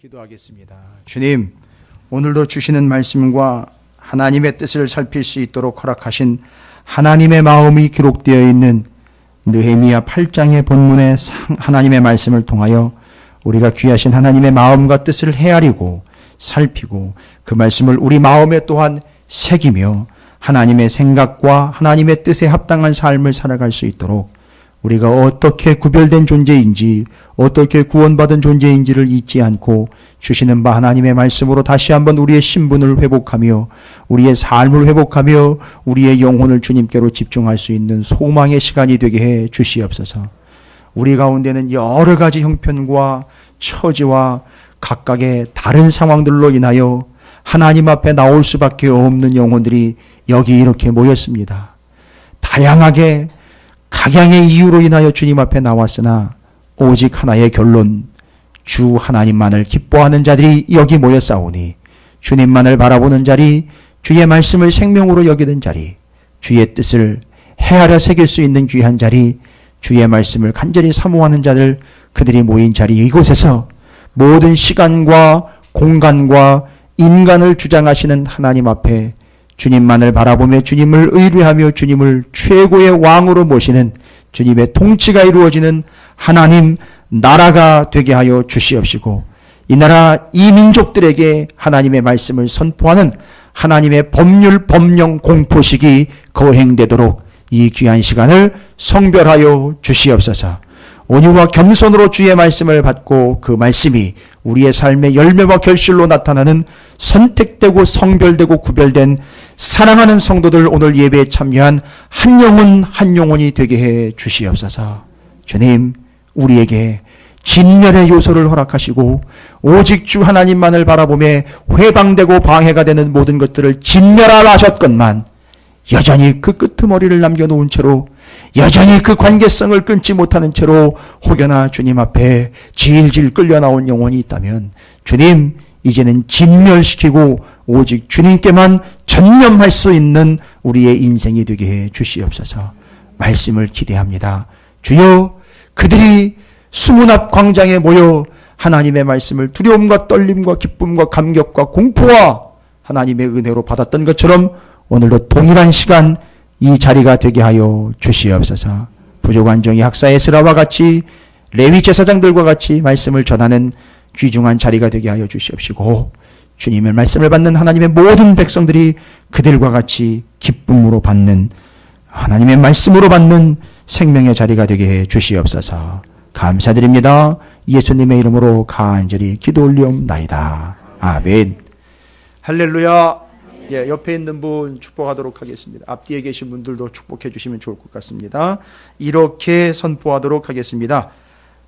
기도하겠습니다. 주님, 오늘도 주시는 말씀과 하나님의 뜻을 살필 수 있도록 허락하신 하나님의 마음이 기록되어 있는 느헤미야 8장의 본문의 하나님의 말씀을 통하여 우리가 귀하신 하나님의 마음과 뜻을 헤아리고 살피고 그 말씀을 우리 마음에 또한 새기며 하나님의 생각과 하나님의 뜻에 합당한 삶을 살아갈 수 있도록 우리가 어떻게 구별된 존재인지, 어떻게 구원받은 존재인지를 잊지 않고 주시는 바 하나님의 말씀으로 다시 한번 우리의 신분을 회복하며 우리의 삶을 회복하며 우리의 영혼을 주님께로 집중할 수 있는 소망의 시간이 되게 해 주시옵소서. 우리 가운데는 여러 가지 형편과 처지와 각각의 다른 상황들로 인하여 하나님 앞에 나올 수밖에 없는 영혼들이 여기 이렇게 모였습니다. 다양하게 각양의 이유로 인하여 주님 앞에 나왔으나 오직 하나의 결론, 주 하나님만을 기뻐하는 자들이 여기 모였사오니 주님만을 바라보는 자리, 주의 말씀을 생명으로 여기는 자리, 주의 뜻을 헤아려 새길 수 있는 귀한 자리, 주의 말씀을 간절히 사모하는 자들, 그들이 모인 자리 이곳에서 모든 시간과 공간과 인간을 주장하시는 하나님 앞에 주님만을 바라보며 주님을 의뢰하며 주님을 최고의 왕으로 모시는 주님의 통치가 이루어지는 하나님 나라가 되게 하여 주시옵시고 이 나라 이 민족들에게 하나님의 말씀을 선포하는 하나님의 법률 법령 공포식이 거행되도록 이 귀한 시간을 성별하여 주시옵소서. 온유와 겸손으로 주의 말씀을 받고 그 말씀이 우리의 삶의 열매와 결실로 나타나는 선택되고 성별되고 구별된 사랑하는 성도들 오늘 예배에 참여한 한 영혼 한 영혼이 되게 해 주시옵소서. 주님, 우리에게 진멸의 요소를 허락하시고 오직 주 하나님만을 바라보며 회방되고 방해가 되는 모든 것들을 진멸하라 하셨건만 여전히 그 끄트머리를 남겨놓은 채로 여전히 그 관계성을 끊지 못하는 채로 혹여나 주님 앞에 질질 끌려나온 영혼이 있다면 주님, 이제는 진멸시키고 오직 주님께만 전념할 수 있는 우리의 인생이 되게 해 주시옵소서. 말씀을 기대합니다. 주여, 그들이 수문 앞 광장에 모여 하나님의 말씀을 두려움과 떨림과 기쁨과 감격과 공포와 하나님의 은혜로 받았던 것처럼 오늘도 동일한 시간 이 자리가 되게 하여 주시옵소서. 부족한 종이 학사 에스라와 같이 레위 제사장들과 같이 말씀을 전하는 귀중한 자리가 되게 하여 주시옵시고 주님의 말씀을 받는 하나님의 모든 백성들이 그들과 같이 기쁨으로 받는 하나님의 말씀으로 받는 생명의 자리가 되게 해 주시옵소서. 감사드립니다. 예수님의 이름으로 간절히 기도 올리옵나이다. 아멘. 할렐루야. 예, 옆에 있는 분 축복하도록 하겠습니다. 앞뒤에 계신 분들도 축복해 주시면 좋을 것 같습니다. 이렇게 선포하도록 하겠습니다.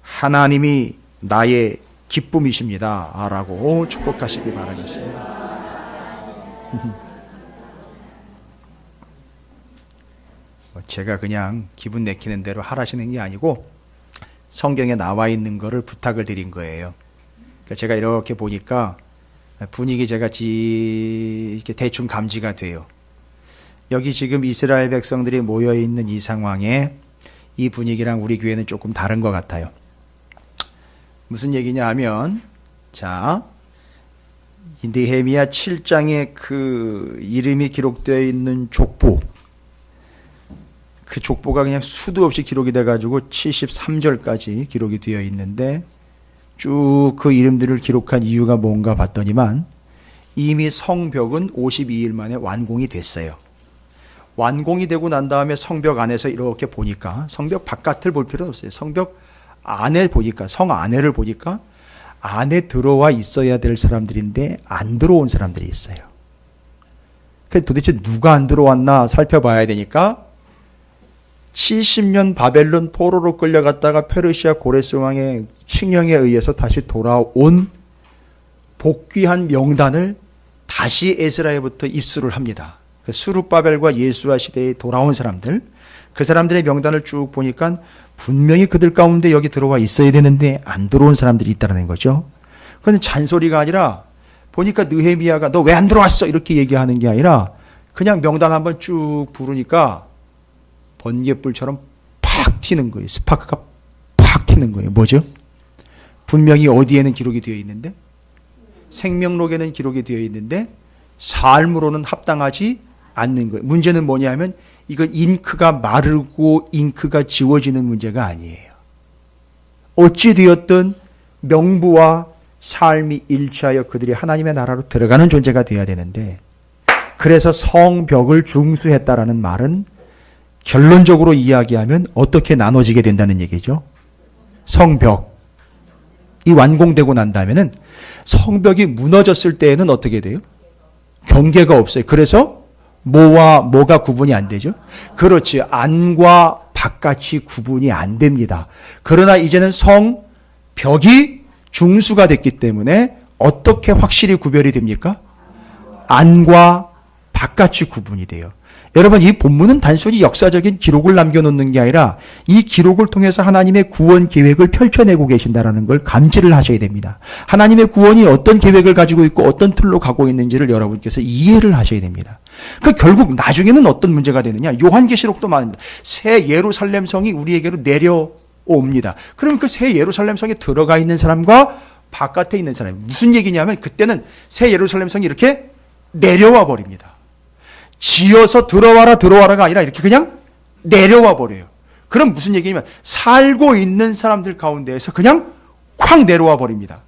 하나님이 나의 기쁨이십니다. 라고 축복하시기 바라겠습니다. 제가 그냥 기분 내키는 대로 하라시는 게 아니고 성경에 나와 있는 거를 부탁을 드린 거예요. 그러니까 제가 이렇게 보니까 분위기 제가 이렇게 대충 감지가 돼요. 여기 지금 이스라엘 백성들이 모여 있는 이 상황에 이 분위기랑 우리 교회는 조금 다른 것 같아요. 무슨 얘기냐 하면, 자, 느헤미야 7장에 그 이름이 기록되어 있는 족보, 그 족보가 그냥 수도 없이 기록이 돼가지고 73절까지 기록이 되어 있는데 쭉 그 이름들을 기록한 이유가 뭔가 봤더니만 이미 성벽은 52일 만에 완공이 됐어요. 완공이 되고 난 다음에 성벽 안에서 이렇게 보니까 성벽 바깥을 볼 필요는 없어요. 성벽 안에 보니까, 성 안에를 보니까 안에 들어와 있어야 될 사람들인데 안 들어온 사람들이 있어요. 그래서 도대체 누가 안 들어왔나 살펴봐야 되니까 70년 바벨론 포로로 끌려갔다가 페르시아 고레스 왕의 칙령에 의해서 다시 돌아온 복귀한 명단을 다시 에스라에부터 입수를 합니다. 수룹바벨과 예수아 시대에 돌아온 사람들, 그 사람들의 명단을 쭉 보니까 분명히 그들 가운데 여기 들어와 있어야 되는데 안 들어온 사람들이 있다는 거죠. 그건 잔소리가 아니라 보니까 느헤미야가 너 왜 안 들어왔어? 이렇게 얘기하는 게 아니라 그냥 명단 한번 쭉 부르니까 번개불처럼 팍 튀는 거예요. 스파크가 팍 튀는 거예요. 뭐죠? 분명히 어디에는 기록이 되어 있는데 생명록에는 기록이 되어 있는데 삶으로는 합당하지 않는 거예요. 문제는 뭐냐면 이거 잉크가 마르고 잉크가 지워지는 문제가 아니에요. 어찌 되었든 명부와 삶이 일치하여 그들이 하나님의 나라로 들어가는 존재가 되어야 되는데, 그래서 성벽을 중수했다라는 말은 결론적으로 이야기하면 어떻게 나눠지게 된다는 얘기죠. 성벽이 완공되고 난 다음에는 성벽이 무너졌을 때에는 어떻게 돼요? 경계가 없어요. 그래서 뭐와 뭐가 구분이 안 되죠? 그렇지. 안과 바깥이 구분이 안 됩니다. 그러나 이제는 성벽이 중수가 됐기 때문에 어떻게 확실히 구별이 됩니까? 안과 바깥이 구분이 돼요. 여러분, 이 본문은 단순히 역사적인 기록을 남겨놓는 게 아니라 이 기록을 통해서 하나님의 구원 계획을 펼쳐내고 계신다는 걸 감지를 하셔야 됩니다. 하나님의 구원이 어떤 계획을 가지고 있고 어떤 틀로 가고 있는지를 여러분께서 이해를 하셔야 됩니다. 그 결국 나중에는 어떤 문제가 되느냐. 요한계시록도 말합니다. 새 예루살렘 성이 우리에게로 내려옵니다. 그럼 그 새 예루살렘 성에 들어가 있는 사람과 바깥에 있는 사람이 무슨 얘기냐면, 그때는 새 예루살렘 성이 이렇게 내려와 버립니다. 지어서 들어와라가 아니라 이렇게 그냥 내려와 버려요. 그럼 무슨 얘기냐면 살고 있는 사람들 가운데에서 그냥 콱 내려와 버립니다.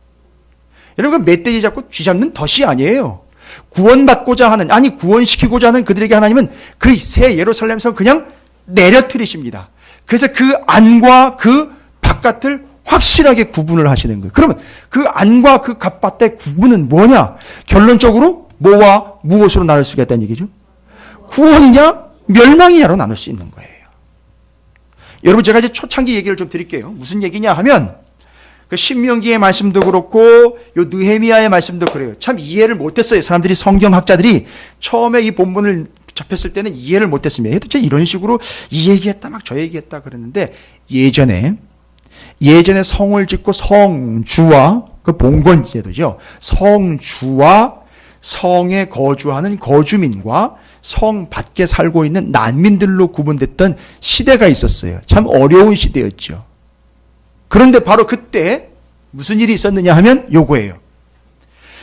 여러분, 멧돼지 잡고 쥐 잡는 덫이 아니에요. 구원받고자 하는, 아니 구원시키고자 하는 그들에게 하나님은 그 새 예루살렘 성 그냥 내려뜨리십니다. 그래서 그 안과 그 바깥을 확실하게 구분을 하시는 거예요. 그러면 그 안과 그 바깥의 구분은 뭐냐? 결론적으로 뭐와 무엇으로 나눌 수가 있다는 얘기죠? 구원이냐 멸망이냐로 나눌 수 있는 거예요. 여러분, 제가 이제 초창기 얘기를 좀 드릴게요. 무슨 얘기냐 하면 그 신명기의 말씀도 그렇고 요 느헤미야의 말씀도 그래요. 참 이해를 못했어요. 사람들이, 성경학자들이 처음에 이 본문을 접했을 때는 이해를 못했습니다. 도대체 이런 식으로 이 얘기했다 막 저 얘기했다 그랬는데, 예전에 성을 짓고 성주와 그 봉건 제도죠. 성주와 성에 거주하는 거주민과 성 밖에 살고 있는 난민들로 구분됐던 시대가 있었어요. 참 어려운 시대였죠. 그런데 바로 그때 무슨 일이 있었느냐 하면 요거예요.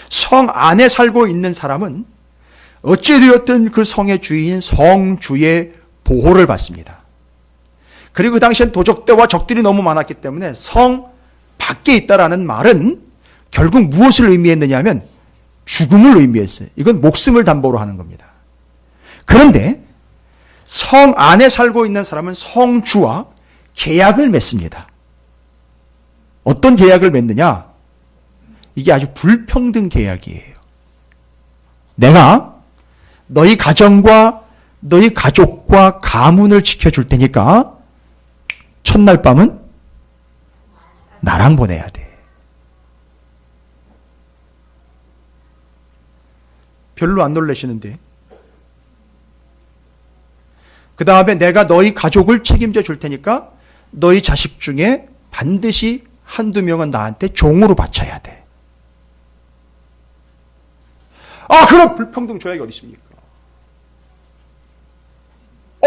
성 안에 살고 있는 사람은 어찌되었든 그 성의 주인 성주의 보호를 받습니다. 그리고 그 당시엔 도적대와 적들이 너무 많았기 때문에 성 밖에 있다라는 말은 결국 무엇을 의미했느냐 하면 죽음을 의미했어요. 이건 목숨을 담보로 하는 겁니다. 그런데 성 안에 살고 있는 사람은 성주와 계약을 맺습니다. 어떤 계약을 맺느냐? 이게 아주 불평등 계약이에요. 내가 너희 가정과 너희 가족과 가문을 지켜줄 테니까 첫날 밤은 나랑 보내야 돼. 별로 안 놀라시는데, 그 다음에 내가 너희 가족을 책임져 줄 테니까 너희 자식 중에 반드시 한두 명은 나한테 종으로 바쳐야 돼. 아, 그런 불평등 조약이 어디 있습니까?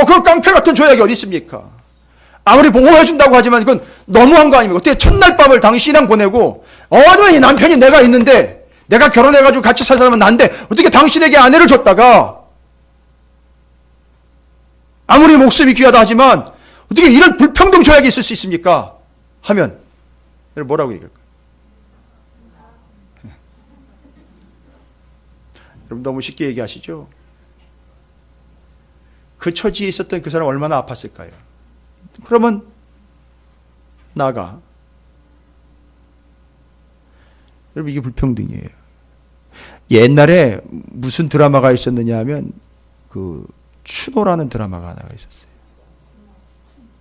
그런 깡패 같은 조약이 어디 있습니까? 아무리 보호해준다고 하지만 이건 너무한 거 아닙니까? 어떻게 첫날 밤을 당신이랑 보내고, 이 남편이 내가 있는데, 내가 결혼해가지고 같이 살 사람은 난데, 어떻게 당신에게 아내를 줬다가, 아무리 목숨이 귀하다 하지만, 어떻게 이런 불평등 조약이 있을 수 있습니까? 하면, 뭐라고 얘기할까요? 여러분, 너무 쉽게 얘기하시죠? 그 처지에 있었던 그 사람 얼마나 아팠을까요? 그러면 나가. 여러분, 이게 불평등이에요. 옛날에 무슨 드라마가 있었느냐 하면 그 추노라는 드라마가 하나가 있었어요.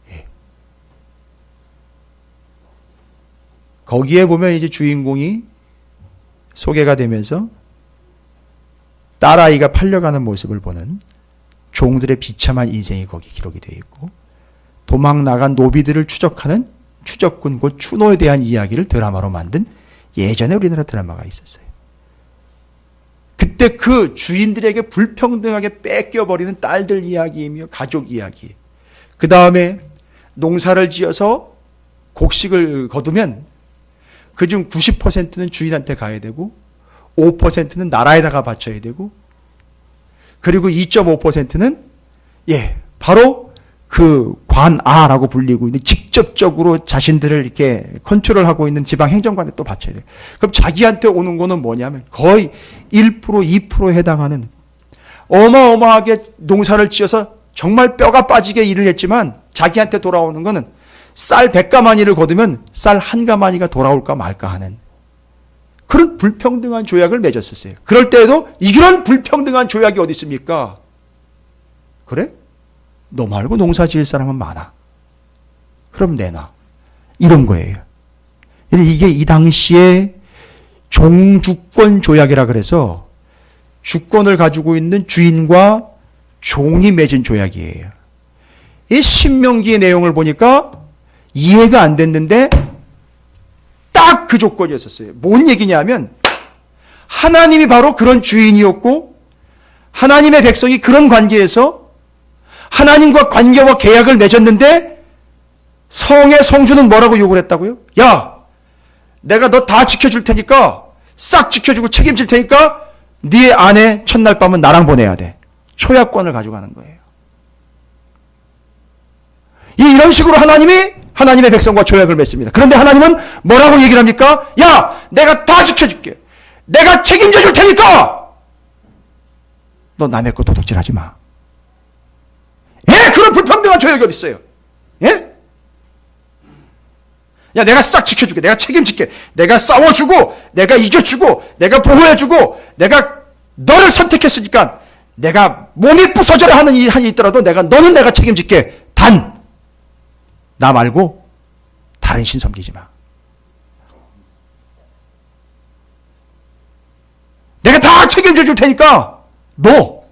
예. 거기에 보면 이제 주인공이 소개가 되면서 딸아이가 팔려가는 모습을 보는 종들의 비참한 인생이 거기 기록이 되어 있고, 도망 나간 노비들을 추적하는 추적군 곧 추노에 대한 이야기를 드라마로 만든 예전에 우리나라 드라마가 있었어요. 그때 그 주인들에게 불평등하게 뺏겨버리는 딸들 이야기이며 가족 이야기, 그 다음에 농사를 지어서 곡식을 거두면 그중 90%는 주인한테 가야 되고 5%는 나라에다가 바쳐야 되고, 그리고 2.5%는 바로 그 관아라고 불리고 있는 직접적으로 자신들을 이렇게 컨트롤하고 있는 지방 행정관에 또 바쳐야 돼요. 그럼 자기한테 오는 거는 뭐냐면 거의 1%, 2%에 해당하는 어마어마하게 농사를 지어서 정말 뼈가 빠지게 일을 했지만 자기한테 돌아오는 거는 쌀 100가마니를 거두면 쌀 1가마니가 돌아올까 말까 하는 그런 불평등한 조약을 맺었었어요. 그럴 때에도 이런 불평등한 조약이 어디 있습니까? 그래? 너 말고 농사 지을 사람은 많아. 그럼 내놔. 이런 거예요. 이게 이 당시에 종주권 조약이라 그래서 주권을 가지고 있는 주인과 종이 맺은 조약이에요. 이 신명기의 내용을 보니까 이해가 안 됐는데 딱 그 조건이었었어요. 뭔 얘기냐면 하나님이 바로 그런 주인이었고 하나님의 백성이 그런 관계에서 하나님과 관계와 계약을 맺었는데 성의 성주는 뭐라고 욕을 했다고요? 야, 내가 너 다 지켜줄 테니까 싹 지켜주고 책임질 테니까 네 아내 첫날 밤은 나랑 보내야 돼. 초약권을 가져가는 거예요. 이런 식으로 하나님이 하나님의 백성과 조약을 맺습니다. 그런데 하나님은 뭐라고 얘기를 합니까? 야, 내가 다 지켜줄게. 내가 책임져 줄 테니까 너 남의 거 도둑질하지 마. 그런 불평등한 조약이 어디 있어요? 야, 내가 싹 지켜줄게. 내가 책임질게. 내가 싸워주고, 내가 이겨주고, 내가 보호해주고, 내가 너를 선택했으니까 내가 몸이 부서져라 하는 한이 있더라도 너는 내가 책임질게. 단, 나 말고 다른 신 섬기지 마. 내가 다 책임져 줄 테니까 너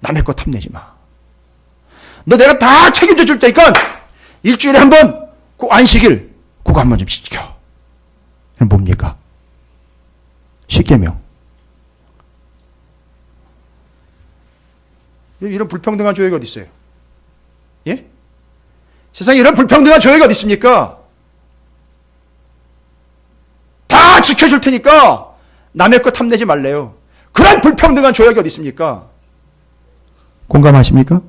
남의 거 탐내지 마. 너 내가 다 책임져 줄 테니까 일주일에 한 번 그 안식일 그거 한 번 좀 지켜. 이건 뭡니까? 십계명. 이런 불평등한 조약이 어디 있어요? 예? 세상에 이런 불평등한 조약이 어디 있습니까? 다 지켜줄 테니까 남의 거 탐내지 말래요. 그런 불평등한 조약이 어디 있습니까? 공감하십니까?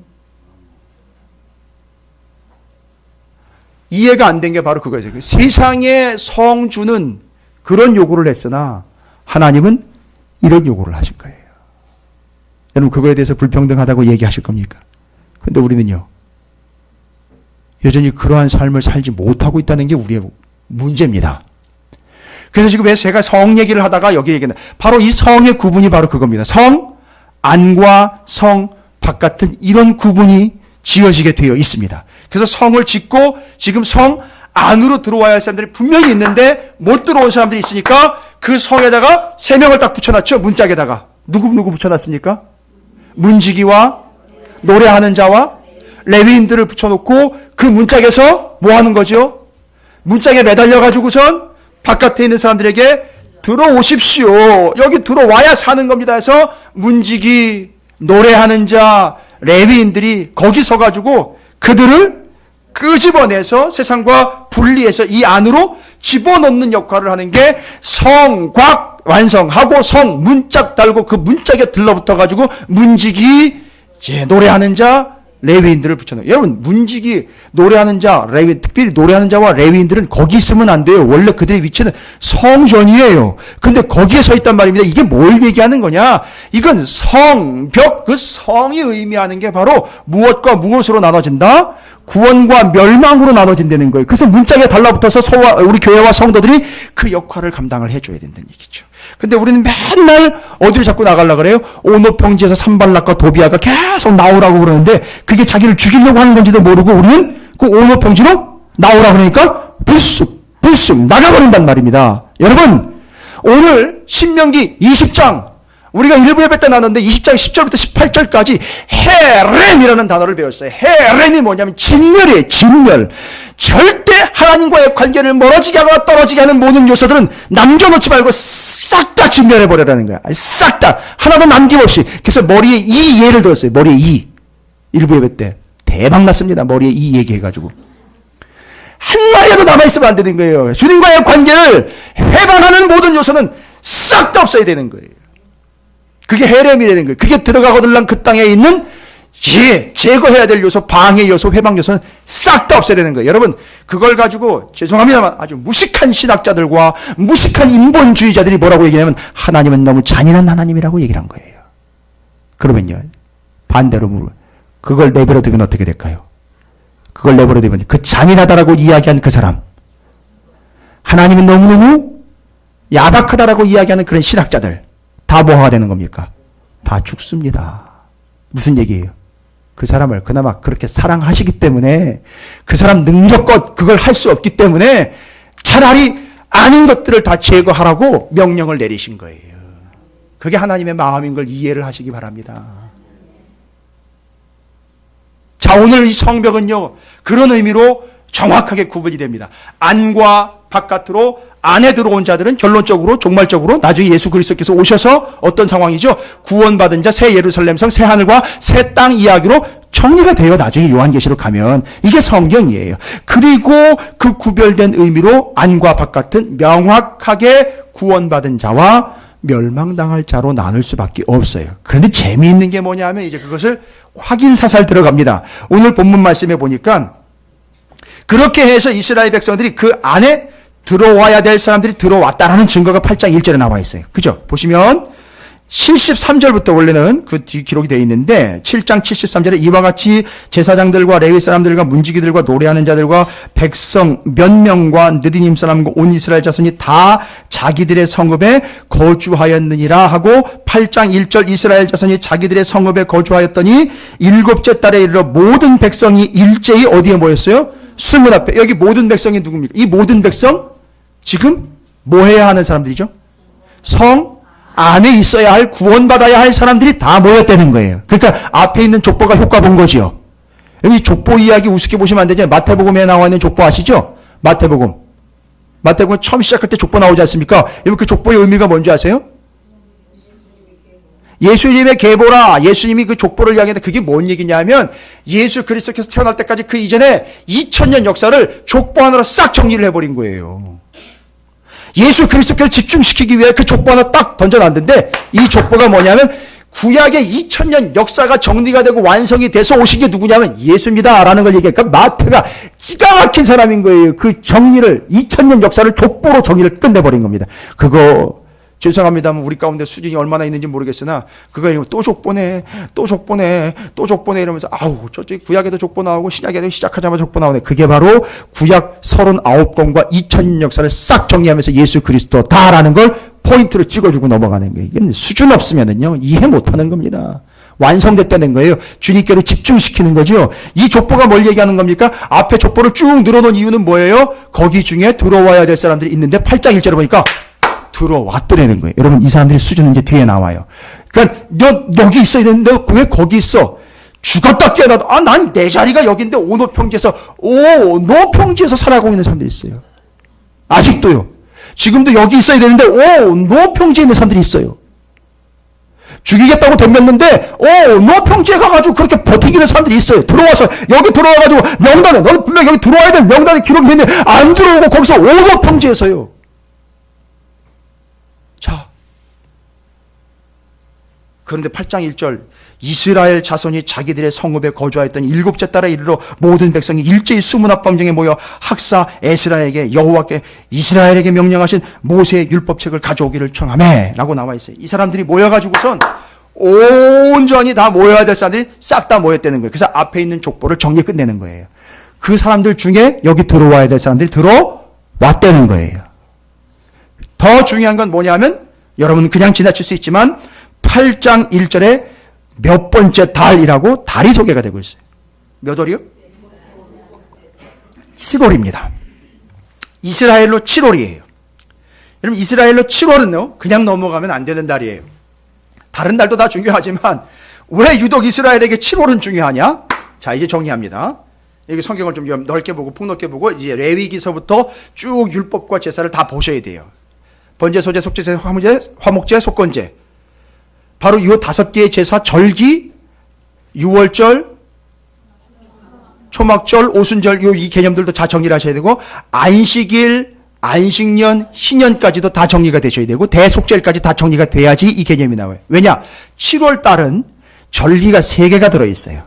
이해가 안 된 게 바로 그거예요. 세상의 성주는 그런 요구를 했으나 하나님은 이런 요구를 하신 거예요. 여러분 그거에 대해서 불평등하다고 얘기하실 겁니까? 그런데 우리는요. 여전히 그러한 삶을 살지 못하고 있다는 게 우리의 문제입니다. 그래서 지금 왜 제가 성 얘기를 하다가 여기 얘기했나? 바로 이 성의 구분이 바로 그겁니다. 성 안과 성 밖 같은 이런 구분이 지어지게 되어 있습니다. 그래서 성을 짓고 지금 성 안으로 들어와야 할 사람들이 분명히 있는데 못 들어온 사람들이 있으니까 그 성에다가 세 명을 딱 붙여놨죠. 문짝에다가. 누구 붙여놨습니까? 문지기와 노래하는 자와 레위인들을 붙여놓고 그 문짝에서 뭐 하는 거죠? 문짝에 매달려가지고선 바깥에 있는 사람들에게 들어오십시오. 여기 들어와야 사는 겁니다. 해서 문지기, 노래하는 자, 레위인들이 거기 서가지고 그들을 끄집어내서 세상과 분리해서 이 안으로 집어넣는 역할을 하는 게 성곽 완성하고 성 문짝 달고 그 문짝에 들러붙어가지고 문지기, 노래하는 자, 레위인들을 붙여넣어요. 여러분 문지기, 노래하는 자, 레위, 특별히 노래하는 자와 레위인들은 거기 있으면 안 돼요. 원래 그들의 위치는 성전이에요. 근데 거기에 서 있단 말입니다. 이게 뭘 얘기하는 거냐? 이건 성벽, 그 성이 의미하는 게 바로 무엇과 무엇으로 나눠진다? 구원과 멸망으로 나눠진다는 거예요. 그래서 문짝에 달라붙어서 우리 교회와 성도들이 그 역할을 감당을 해줘야 된다는 얘기죠. 근데 우리는 맨날 어디로 자꾸 나가려고 그래요? 오노평지에서 산발락과 도비아가 계속 나오라고 그러는데 그게 자기를 죽이려고 하는 건지도 모르고 우리는 그 오노평지로 나오라고 그러니까 불쑥 나가버린단 말입니다. 여러분 오늘 신명기 20장 우리가 일부 예배 때 나눴는데 20장 10절부터 18절까지 헤렘이라는 단어를 배웠어요. 헤렘이 뭐냐면 진멸이에요. 진멸. 절대 하나님과의 관계를 멀어지게 하거나 떨어지게 하는 모든 요소들은 남겨놓지 말고 싹 다 진멸해버려라는 거야. 싹 다. 하나도 남김없이. 그래서 머리에 이 예를 들었어요. 머리에 이. 일부 예배 때. 대박 났습니다. 머리에 이 얘기해가지고. 한 마리라도 남아있으면 안 되는 거예요. 주님과의 관계를 해방하는 모든 요소는 싹 다 없어야 되는 거예요. 그게 헤렘이라는 거예요. 그게 들어가거들랑 그 땅에 있는 제거해야 될 요소, 방해 요소, 회방 요소는 싹 다 없애야 되는 거예요. 여러분, 그걸 가지고 죄송합니다만 아주 무식한 신학자들과 무식한 인본주의자들이 뭐라고 얘기하냐면 하나님은 너무 잔인한 하나님이라고 얘기를 한 거예요. 그러면요, 반대로 그걸 내버려 두면 어떻게 될까요? 그걸 내버려 두면 그 잔인하다라고 이야기한 그 사람, 하나님은 너무너무 야박하다라고 이야기하는 그런 신학자들 다 뭐가 되는 겁니까? 다 죽습니다. 무슨 얘기예요? 그 사람을 그나마 그렇게 사랑하시기 때문에, 그 사람 능력껏 그걸 할 수 없기 때문에 차라리 아닌 것들을 다 제거하라고 명령을 내리신 거예요. 그게 하나님의 마음인 걸 이해를 하시기 바랍니다. 자, 오늘 이 성벽은요, 그런 의미로 정확하게 구분이 됩니다. 안과 바깥으로, 안에 들어온 자들은 결론적으로, 종말적으로 나중에 예수 그리스도께서 오셔서 어떤 상황이죠? 구원받은 자, 새 예루살렘성, 새 하늘과 새 땅 이야기로 정리가 돼요. 나중에 요한계시록 가면. 이게 성경이에요. 그리고 그 구별된 의미로 안과 바깥은 명확하게 구원받은 자와 멸망당할 자로 나눌 수밖에 없어요. 그런데 재미있는 게 뭐냐면 이제 그것을 확인사살 들어갑니다. 오늘 본문 말씀에 보니까 그렇게 해서 이스라엘 백성들이 그 안에 들어와야 될 사람들이 들어왔다라는 증거가 8장 1절에 나와 있어요. 그죠? 보시면 73절부터 원래는 그 뒤 기록이 되어 있는데 7장 73절에 이와 같이 제사장들과 레위 사람들과 문지기들과 노래하는 자들과 백성 몇 명과 느디님 사람과 온 이스라엘 자손이 다 자기들의 성읍에 거주하였느니라 하고 8장 1절 이스라엘 자손이 자기들의 성읍에 거주하였더니 일곱째 달에 이르러 모든 백성이 일제히 어디에 모였어요? 수문 앞에. 여기 모든 백성이 누굽니까? 이 모든 백성 지금 뭐 해야 하는 사람들이죠? 성 안에 있어야 할, 구원받아야 할 사람들이 다 모였다는 거예요. 그러니까 앞에 있는 족보가 효과 본 거지요. 여기 족보 이야기 우습게 보시면 안 되죠. 마태복음에 나와 있는 족보 아시죠? 마태복음 처음 시작할 때 족보 나오지 않습니까? 여러분 그 족보의 의미가 뭔지 아세요? 예수님의 계보라. 예수님이 그 족보를 이야기하는데 그게 뭔 얘기냐면 예수 그리스도께서 태어날 때까지 그 이전에 2000년 역사를 족보 하나로 싹 정리를 해버린 거예요. 예수 그리스도께서 집중시키기 위해 그 족보 하나 딱 던져놨는데 이 족보가 뭐냐면 구약의 2000년 역사가 정리가 되고 완성이 돼서 오신 게 누구냐면 예수입니다 라는 걸 얘기하니까 마태가 기가 막힌 사람인 거예요. 그 정리를 2000년 역사를 족보로 정리를 끝내버린 겁니다. 그거 죄송합니다만 우리 가운데 수준이 얼마나 있는지 모르겠으나 그거 또 족보네 이러면서 아우 저쪽 구약에도 족보 나오고 신약에도 시작하자마자 족보 나오네. 그게 바로 구약 39권과 2000년 역사를 싹 정리하면서 예수 그리스도다라는 걸 포인트로 찍어주고 넘어가는 거예요. 이게 수준 없으면은요 이해 못하는 겁니다. 완성됐다는 거예요. 주님께로 집중시키는 거죠. 이 족보가 뭘 얘기하는 겁니까? 앞에 족보를 쭉 늘어놓은 이유는 뭐예요? 거기 중에 들어와야 될 사람들이 있는데 8장 1절에 보니까 들어왔더라는 거예요. 여러분 이 사람들의 수준은 이제 뒤에 나와요. 그러니까 너 여기 있어야 되는데 왜 거기 있어? 죽었다 깨어나도 난 내 자리가 여기인데 오노평지에서 살아가고 있는 사람들이 있어요. 아직도요. 지금도 여기 있어야 되는데 오노평지에 있는 사람들이 있어요. 죽이겠다고 덤볐는데 노평지에 가가지고 그렇게 버티기는 사람들이 있어요. 들어와서 여기 들어와가지고 명단에 너 분명 여기 들어와야 될 명단에 기록이 있는데 안 들어오고 거기서 오노평지에서요. 자, 그런데 8장 1절 이스라엘 자손이 자기들의 성읍에 거주하였더니 일곱째 달에 이르러 모든 백성이 일제히 수문 앞 범정에 모여 학사 에스라에게 여호와께 이스라엘에게 명령하신 모세의 율법책을 가져오기를 청하매 라고 나와 있어요. 이 사람들이 모여가지고선 온전히 다 모여야 될 사람들이 싹 다 모였다는 거예요. 그래서 앞에 있는 족보를 정리 끝내는 거예요. 그 사람들 중에 여기 들어와야 될 사람들이 들어왔다는 거예요. 더 중요한 건 뭐냐면 여러분 그냥 지나칠 수 있지만 8장 1절에 몇 번째 달이라고 달이 소개가 되고 있어요. 몇 월이요? 7월입니다. 이스라엘로 7월이에요. 여러분 이스라엘로 7월은요 그냥 넘어가면 안 되는 달이에요. 다른 달도 다 중요하지만 왜 유독 이스라엘에게 7월은 중요하냐? 자 이제 정리합니다. 여기 성경을 좀 넓게 보고 폭넓게 보고 이제 레위기서부터 쭉 율법과 제사를 다 보셔야 돼요. 번제, 소제, 속죄제, 화목제, 속건제. 바로 이 5개의 제사, 절기, 유월절, 초막절, 오순절 이 개념들도 다 정리를 하셔야 되고 안식일, 안식년, 희년까지도 다 정리가 되셔야 되고 대속절까지 다 정리가 돼야지 이 개념이 나와요. 왜냐? 7월 달은 절기가 3개가 들어있어요.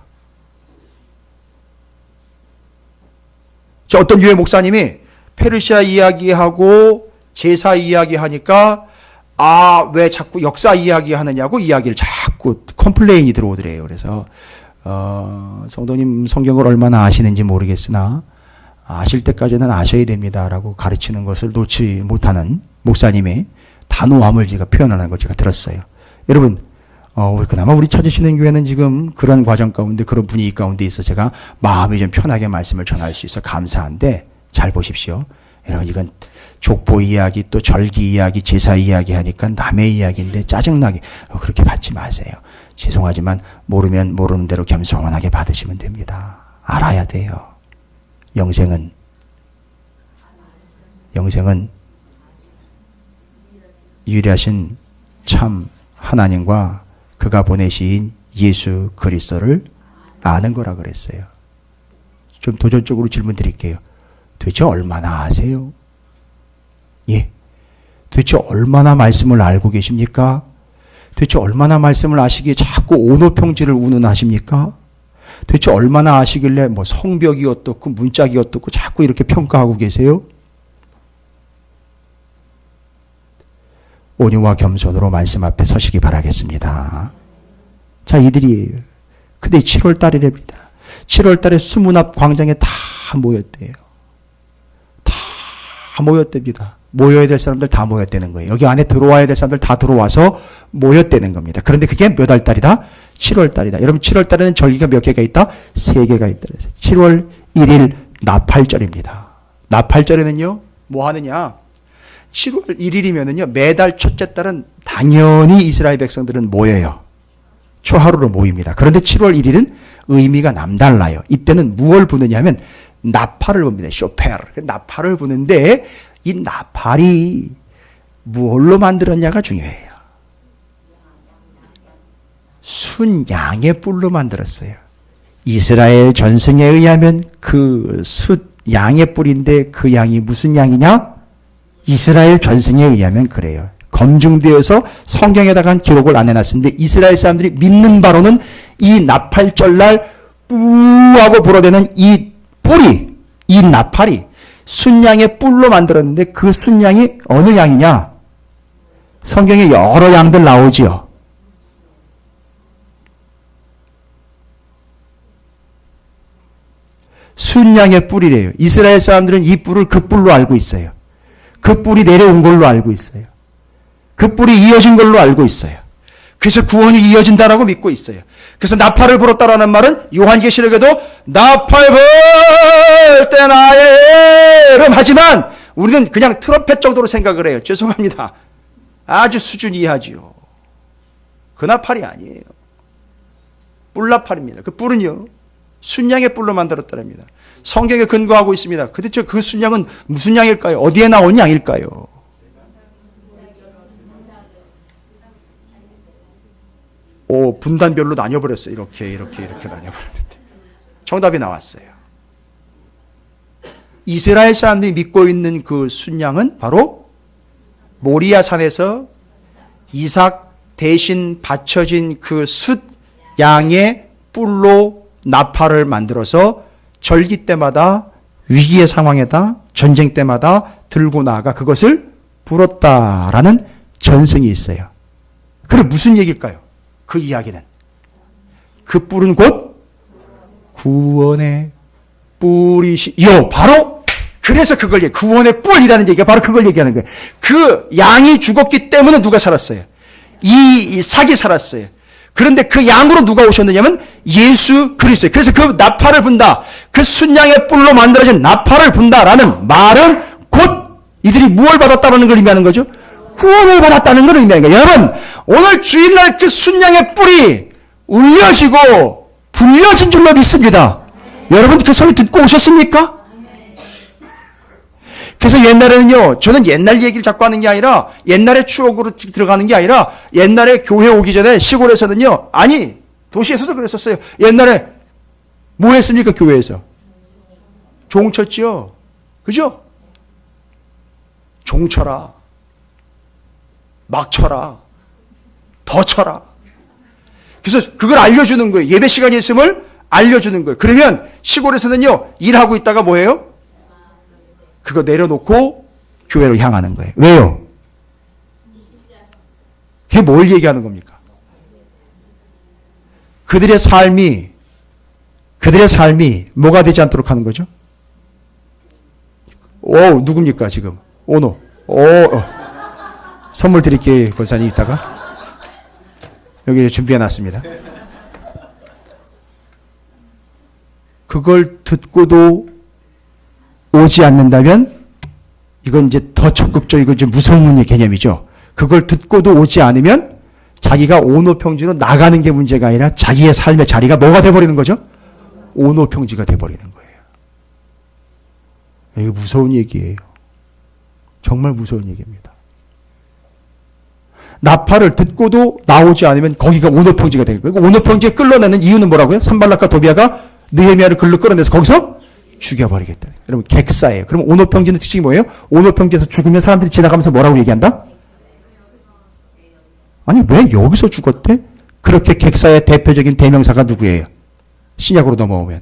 어떤 교회 목사님이 페르시아 이야기하고 제사 이야기하니까 왜 자꾸 역사 이야기하느냐고 이야기를 자꾸 컴플레인이 들어오더래요. 그래서 성도님 성경을 얼마나 아시는지 모르겠으나 아실 때까지는 아셔야 됩니다라고 가르치는 것을 놓지 못하는 목사님의 단호함을 제가 표현하는 걸 제가 들었어요. 여러분, 그나마 우리 찾으시는 교회는 지금 그런 과정 가운데 그런 분위기 가운데 있어 제가 마음이 좀 편하게 말씀을 전할 수 있어 감사한데 잘 보십시오. 여러분, 이건 족보 이야기 또 절기 이야기 제사 이야기 하니까 남의 이야기인데 짜증나게 그렇게 받지 마세요. 죄송하지만 모르면 모르는 대로 겸손하게 받으시면 됩니다. 알아야 돼요. 영생은 유일하신 참 하나님과 그가 보내신 예수 그리스도를 아는 거라 그랬어요. 좀 도전적으로 질문 드릴게요. 도대체 얼마나 아세요? 예. 도대체 얼마나 말씀을 알고 계십니까? 도대체 얼마나 말씀을 아시기에 자꾸 오노평지를 운운하십니까? 도대체 얼마나 아시길래 성벽이 어떻고 문짝이 어떻고 자꾸 이렇게 평가하고 계세요? 온유와 겸손으로 말씀 앞에 서시기 바라겠습니다. 자, 이들이에요. 근데 7월 달이랍니다. 7월 달에 수문 앞 광장에 다 모였대요. 다 모였답니다. 모여야 될 사람들 다 모였다는 거예요. 여기 안에 들어와야 될 사람들 다 들어와서 모였다는 겁니다. 그런데 그게 몇 월 달이다? 7월 달이다. 여러분, 7월 달에는 절기가 몇 개가 있다? 3개가 있다. 7월 1일 나팔절입니다. 나팔절에는요, 뭐 하느냐? 7월 1일이면은요, 매달 첫째 달은 당연히 이스라엘 백성들은 모여요. 초하루로 모입니다. 그런데 7월 1일은 의미가 남달라요. 이때는 무엇을 부느냐 하면 나팔을 붑니다. 쇼페르. 나팔을 부는데 이 나팔이 무엇로 만들었냐가 중요해요. 순양의 뿔로 만들었어요. 이스라엘 전승에 의하면 그 양의 뿔인데 그 양이 무슨 양이냐? 이스라엘 전승에 의하면 그래요. 검증되어서 성경에다가 기록을 안 해놨는데 이스라엘 사람들이 믿는 바로는 이 나팔절날 뿌하고 불어대는 이 뿔이, 이 나팔이 순양의 뿔로 만들었는데 그 순양이 어느 양이냐? 성경에 여러 양들 나오지요. 순양의 뿔이래요. 이스라엘 사람들은 이 뿔을 그 뿔로 알고 있어요. 그 뿔이 내려온 걸로 알고 있어요. 그 뿔이 이어진 걸로 알고 있어요. 그래서 구원이 이어진다라고 믿고 있어요. 그래서 나팔을 불었다라는 말은 요한계시록에도 나팔 불 때 나의 이름 하지만 우리는 그냥 트럼펫 정도로 생각을 해요. 죄송합니다. 아주 수준 이하지요. 그 나팔이 아니에요. 뿔나팔입니다. 그 뿔은요, 순양의 뿔로 만들었다랍니다. 성경에 근거하고 있습니다. 도대체 그 순양은 무슨 양일까요? 어디에 나온 양일까요? 분단별로 나뉘어버렸어요. 이렇게 나뉘어버렸는데. 정답이 나왔어요. 이스라엘 사람들이 믿고 있는 그 순양은 바로 모리아 산에서 이삭 대신 바쳐진 그 숫 양의 뿔로 나팔을 만들어서 절기 때마다 위기의 상황에다 전쟁 때마다 들고 나아가 그것을 불었다라는 전승이 있어요. 그래 무슨 얘기일까요? 그 이야기는 그 뿔은 곧 구원의 뿔이시요. 바로 그래서 그걸 구원의 뿔이라는 얘기가 바로 그걸 얘기하는 거예요. 그 양이 죽었기 때문에 누가 살았어요? 이 삭이 살았어요. 그런데 그 양으로 누가 오셨느냐면 예수 그리스도. 그래서 그 나팔을 분다. 그 순양의 뿔로 만들어진 나팔을 분다라는 말은 곧 이들이 무엇을 받았다는 걸 의미하는 거죠? 구원을 받았다는 걸 의미하는 거예요. 여러분, 오늘 주일날 그 순양의 뿔이 울려지고 불려진 줄로 믿습니다. 여러분 그 소리 듣고 오셨습니까? 그래서 옛날에는요, 저는 옛날 얘기를 자꾸 하는 게 아니라 옛날의 추억으로 들어가는 게 아니라 옛날에 교회 오기 전에 시골에서는요, 아니 도시에서도 그랬었어요. 옛날에 뭐 했습니까? 교회에서 종쳤지요. 그죠? 종쳐라. 막 쳐라. 더 쳐라. 그래서 그걸 알려주는 거예요. 예배 시간이 있음을 알려주는 거예요. 그러면 시골에서는요, 일하고 있다가 뭐예요? 그거 내려놓고 교회로 향하는 거예요. 왜요? 그게 뭘 얘기하는 겁니까? 그들의 삶이 뭐가 되지 않도록 하는 거죠? 누굽니까, 지금? 오노. 선물 드릴게요, 권사님, 이따가. 여기 준비해 놨습니다. 그걸 듣고도 오지 않는다면, 이건 이제 더 적극적이고 좀 무서운 개념이죠. 그걸 듣고도 오지 않으면, 자기가 오노평지로 나가는 게 문제가 아니라 자기의 삶의 자리가 뭐가 돼버리는 거죠? 오노평지가 돼버리는 거예요. 이거 무서운 얘기예요. 정말 무서운 얘기입니다. 나팔을 듣고도 나오지 않으면 거기가 오노평지가 되는 거예요. 오노평지에 끌어내는 이유는 뭐라고요? 산발락과 도비아가 느헤미야를 글로 끌어내서 거기서 죽여버리겠다. 여러분 객사예요. 그럼 오노평지는 특징이 뭐예요? 오노평지에서 죽으면 사람들이 지나가면서 뭐라고 얘기한다? 아니 왜 여기서 죽었대? 그렇게 객사의 대표적인 대명사가 누구예요? 신약으로 넘어오면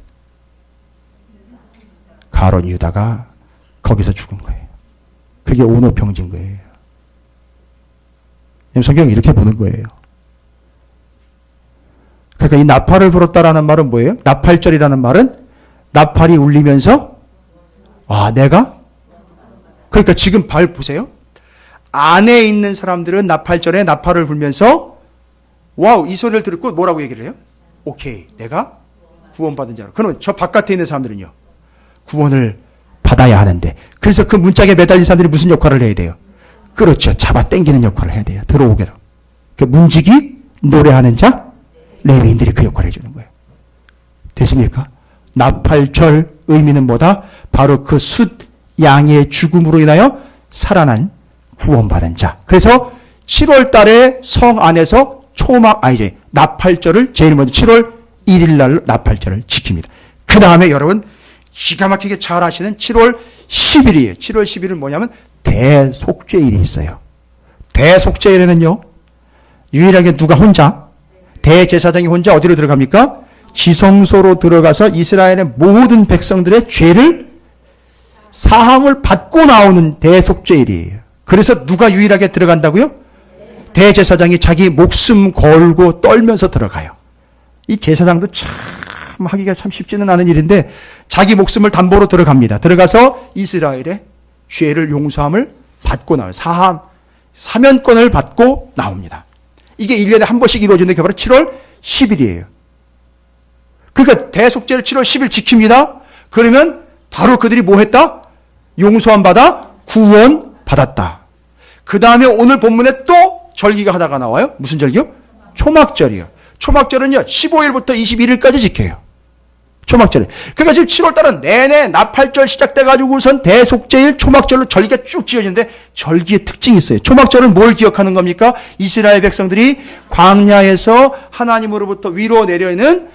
가룟 유다가 거기서 죽은 거예요. 그게 오노평지인 거예요. 성경이 이렇게 보는 거예요. 그러니까 이 나팔을 불었다라는 말은 뭐예요? 나팔절이라는 말은 나팔이 울리면서 내가? 그러니까 지금 발 보세요. 안에 있는 사람들은 나팔절에 나팔을 불면서 와우 이 소리를 듣고 뭐라고 얘기를 해요? 오케이 내가 구원받은 자로. 그러면 저 바깥에 있는 사람들은요. 구원을 받아야 하는데 그래서 그 문짝에 매달린 사람들이 무슨 역할을 해야 돼요? 그렇죠. 잡아 당기는 역할을 해야 돼요. 들어오게. 그 문지기 노래하는 자 레위인들이 그 역할을 해주는 거예요. 됐습니까? 나팔절 의미는 뭐다? 바로 그 숫 양의 죽음으로 인하여 살아난 구원받은 자. 그래서 7월 달에 성 안에서 나팔절을 제일 먼저 7월 1일 날 나팔절을 지킵니다. 그 다음에 여러분 기가 막히게 잘 아시는 7월 10일이에요. 7월 10일은 뭐냐면 대속죄일이 있어요. 대속죄일에는요. 유일하게 누가 혼자 대제사장이 혼자 어디로 들어갑니까? 지성소로 들어가서 이스라엘의 모든 백성들의 죄를 사함을 받고 나오는 대속죄일이에요. 그래서 누가 유일하게 들어간다고요? 대제사장이 자기 목숨 걸고 떨면서 들어가요. 이 제사장도 참 하기가 참 쉽지는 않은 일인데 자기 목숨을 담보로 들어갑니다. 들어가서 이스라엘의 죄를 용서함을 받고 나와요. 사면권을 받고 나옵니다. 이게 1년에 한 번씩 이루어지는 게 바로 7월 10일이에요. 그러니까 대속죄를 7월 10일 지킵니다. 그러면 바로 그들이 뭐 했다? 용서함 받아 구원 받았다. 그 다음에 오늘 본문에 또 절기가 하다가 나와요. 무슨 절기요? 초막절이요. 초막절은요 15일부터 21일까지 지켜요. 초막절에. 그러니까 지금 7월달은 내내 나팔절 시작돼가지고 우선 대속죄일 초막절로 절기가 쭉 지어지는데 절기의 특징이 있어요. 초막절은 뭘 기억하는 겁니까? 이스라엘 백성들이 광야에서 하나님으로부터 위로 내려있는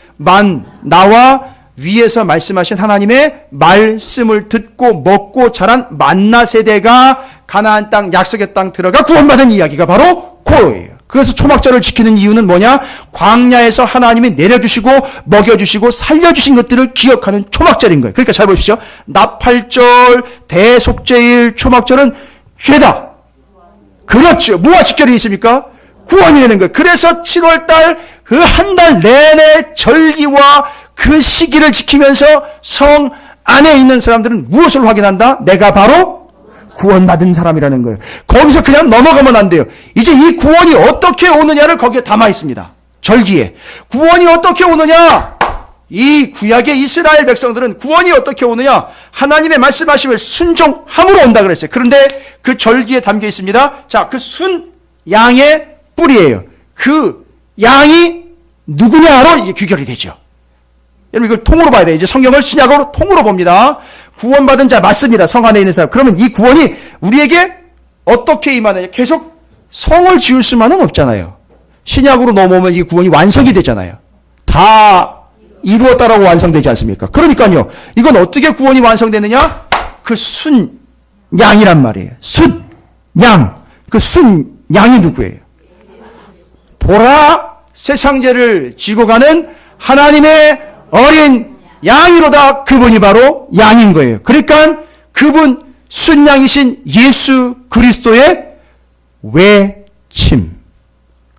나와 위에서 말씀하신 하나님의 말씀을 듣고 먹고 자란 만나 세대가 가나안 땅 약속의 땅 들어가 구원받은 이야기가 바로 그거예요. 그래서 초막절을 지키는 이유는 뭐냐? 광야에서 하나님이 내려주시고 먹여주시고 살려주신 것들을 기억하는 초막절인 거예요. 그러니까 잘 보십시오. 나팔절, 대속죄일, 초막절은 죄다. 그렇죠. 뭐가 직결이 있습니까? 구원이 되는 거예요. 그래서 7월달 그 한 달 내내 절기와 그 시기를 지키면서 성 안에 있는 사람들은 무엇을 확인한다? 내가 바로 구원받은 사람이라는 거예요. 거기서 그냥 넘어가면 안 돼요. 이제 이 구원이 어떻게 오느냐를 거기에 담아 있습니다. 절기에. 구원이 어떻게 오느냐? 이 구약의 이스라엘 백성들은 구원이 어떻게 오느냐? 하나님의 말씀하심을 순종함으로 온다 그랬어요. 그런데 그 절기에 담겨 있습니다. 자, 그 순 양의 뿔이에요. 그 양이 누구냐로 이게 귀결이 되죠. 여러분 이걸 통으로 봐야 돼요. 이제 성경을 신약으로 통으로 봅니다. 구원받은 자 맞습니다. 성 안에 있는 사람. 그러면 이 구원이 우리에게 어떻게 임하느냐. 계속 성을 지을 수만은 없잖아요. 신약으로 넘어오면 이 구원이 완성이 되잖아요. 다 이루었다라고 완성되지 않습니까? 그러니까요. 이건 어떻게 구원이 완성되느냐? 그 순 양이란 말이에요. 숫 양, 그 순 양이 누구예요? 보라, 세상 죄를 지고 가는 하나님의 어린 양이로다. 그분이 바로 양인 거예요. 그러니까 그분 순양이신 예수 그리스도의 외침.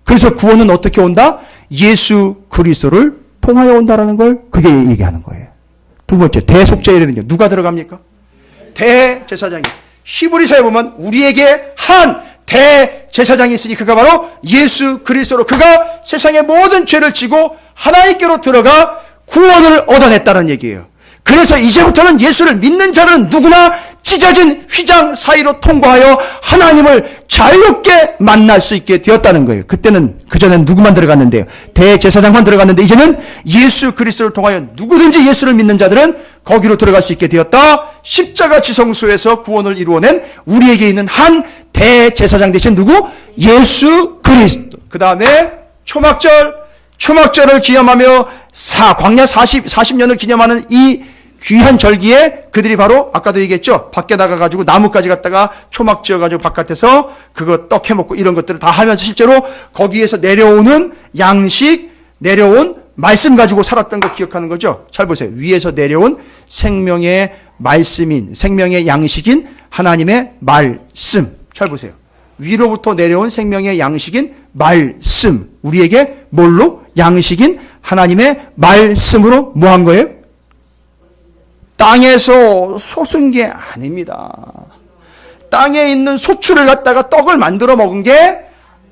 그래서 구원은 어떻게 온다? 예수 그리스도를 통하여 온다라는 걸 그게 얘기하는 거예요. 두 번째, 대속죄에는요 누가 들어갑니까? 대제사장이. 히브리서에 보면 우리에게 한 대제사장이 있으니 그가 바로 예수 그리스도로, 그가 세상의 모든 죄를 지고 하나님께로 들어가 구원을 얻어냈다는 얘기예요. 그래서 이제부터는 예수를 믿는 자는 누구나 찢어진 휘장 사이로 통과하여 하나님을 자유롭게 만날 수 있게 되었다는 거예요. 그전엔 누구만 들어갔는데요? 대제사장만 들어갔는데 이제는 예수 그리스도를 통하여 누구든지 예수를 믿는 자들은 거기로 들어갈 수 있게 되었다. 십자가 지성소에서 구원을 이루어낸 우리에게 있는 한 대제사장 대신 누구? 예수 그리스도. 그 다음에 초막절을 기념하며 광야 40년을 기념하는 이 귀한 절기에 그들이 바로 아까도 얘기했죠. 밖에 나가가지고 나무까지 갖다가 초막 지어가지고 바깥에서 그거 떡 해먹고 이런 것들을 다 하면서 실제로 거기에서 내려오는 양식, 내려온 말씀 가지고 살았던 거 기억하는 거죠. 잘 보세요. 위에서 내려온 생명의 말씀인, 생명의 양식인 하나님의 말씀. 잘 보세요. 위로부터 내려온 생명의 양식인 말씀. 우리에게 뭘로? 양식인 하나님의 말씀으로 뭐 한 거예요? 땅에서 솟은 게 아닙니다. 땅에 있는 소출을 갖다가 떡을 만들어 먹은 게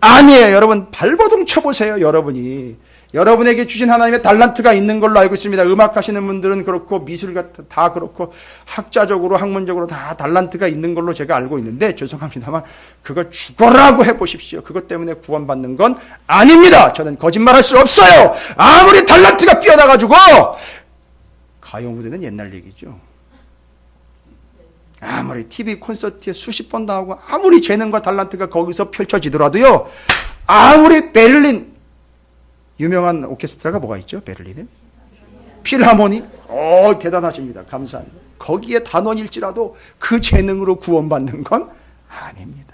아니에요. 여러분 발버둥 쳐보세요. 여러분에게 주신 하나님의 달란트가 있는 걸로 알고 있습니다. 음악하시는 분들은 그렇고 미술 다 그렇고 학자적으로 학문적으로 다 달란트가 있는 걸로 제가 알고 있는데 죄송합니다만 그거 죽어라고 해보십시오. 그것 때문에 구원받는 건 아닙니다. 저는 거짓말할 수 없어요. 아무리 달란트가 뛰어나가지고 가요 무대는 옛날 얘기죠. 아무리 TV 콘서트에 수십 번 나오고 아무리 재능과 달란트가 거기서 펼쳐지더라도요. 아무리 베를린 유명한 오케스트라가 뭐가 있죠? 베를린에 필하모니. 대단하십니다. 감사합니다. 거기에 단원일지라도 그 재능으로 구원받는 건 아닙니다.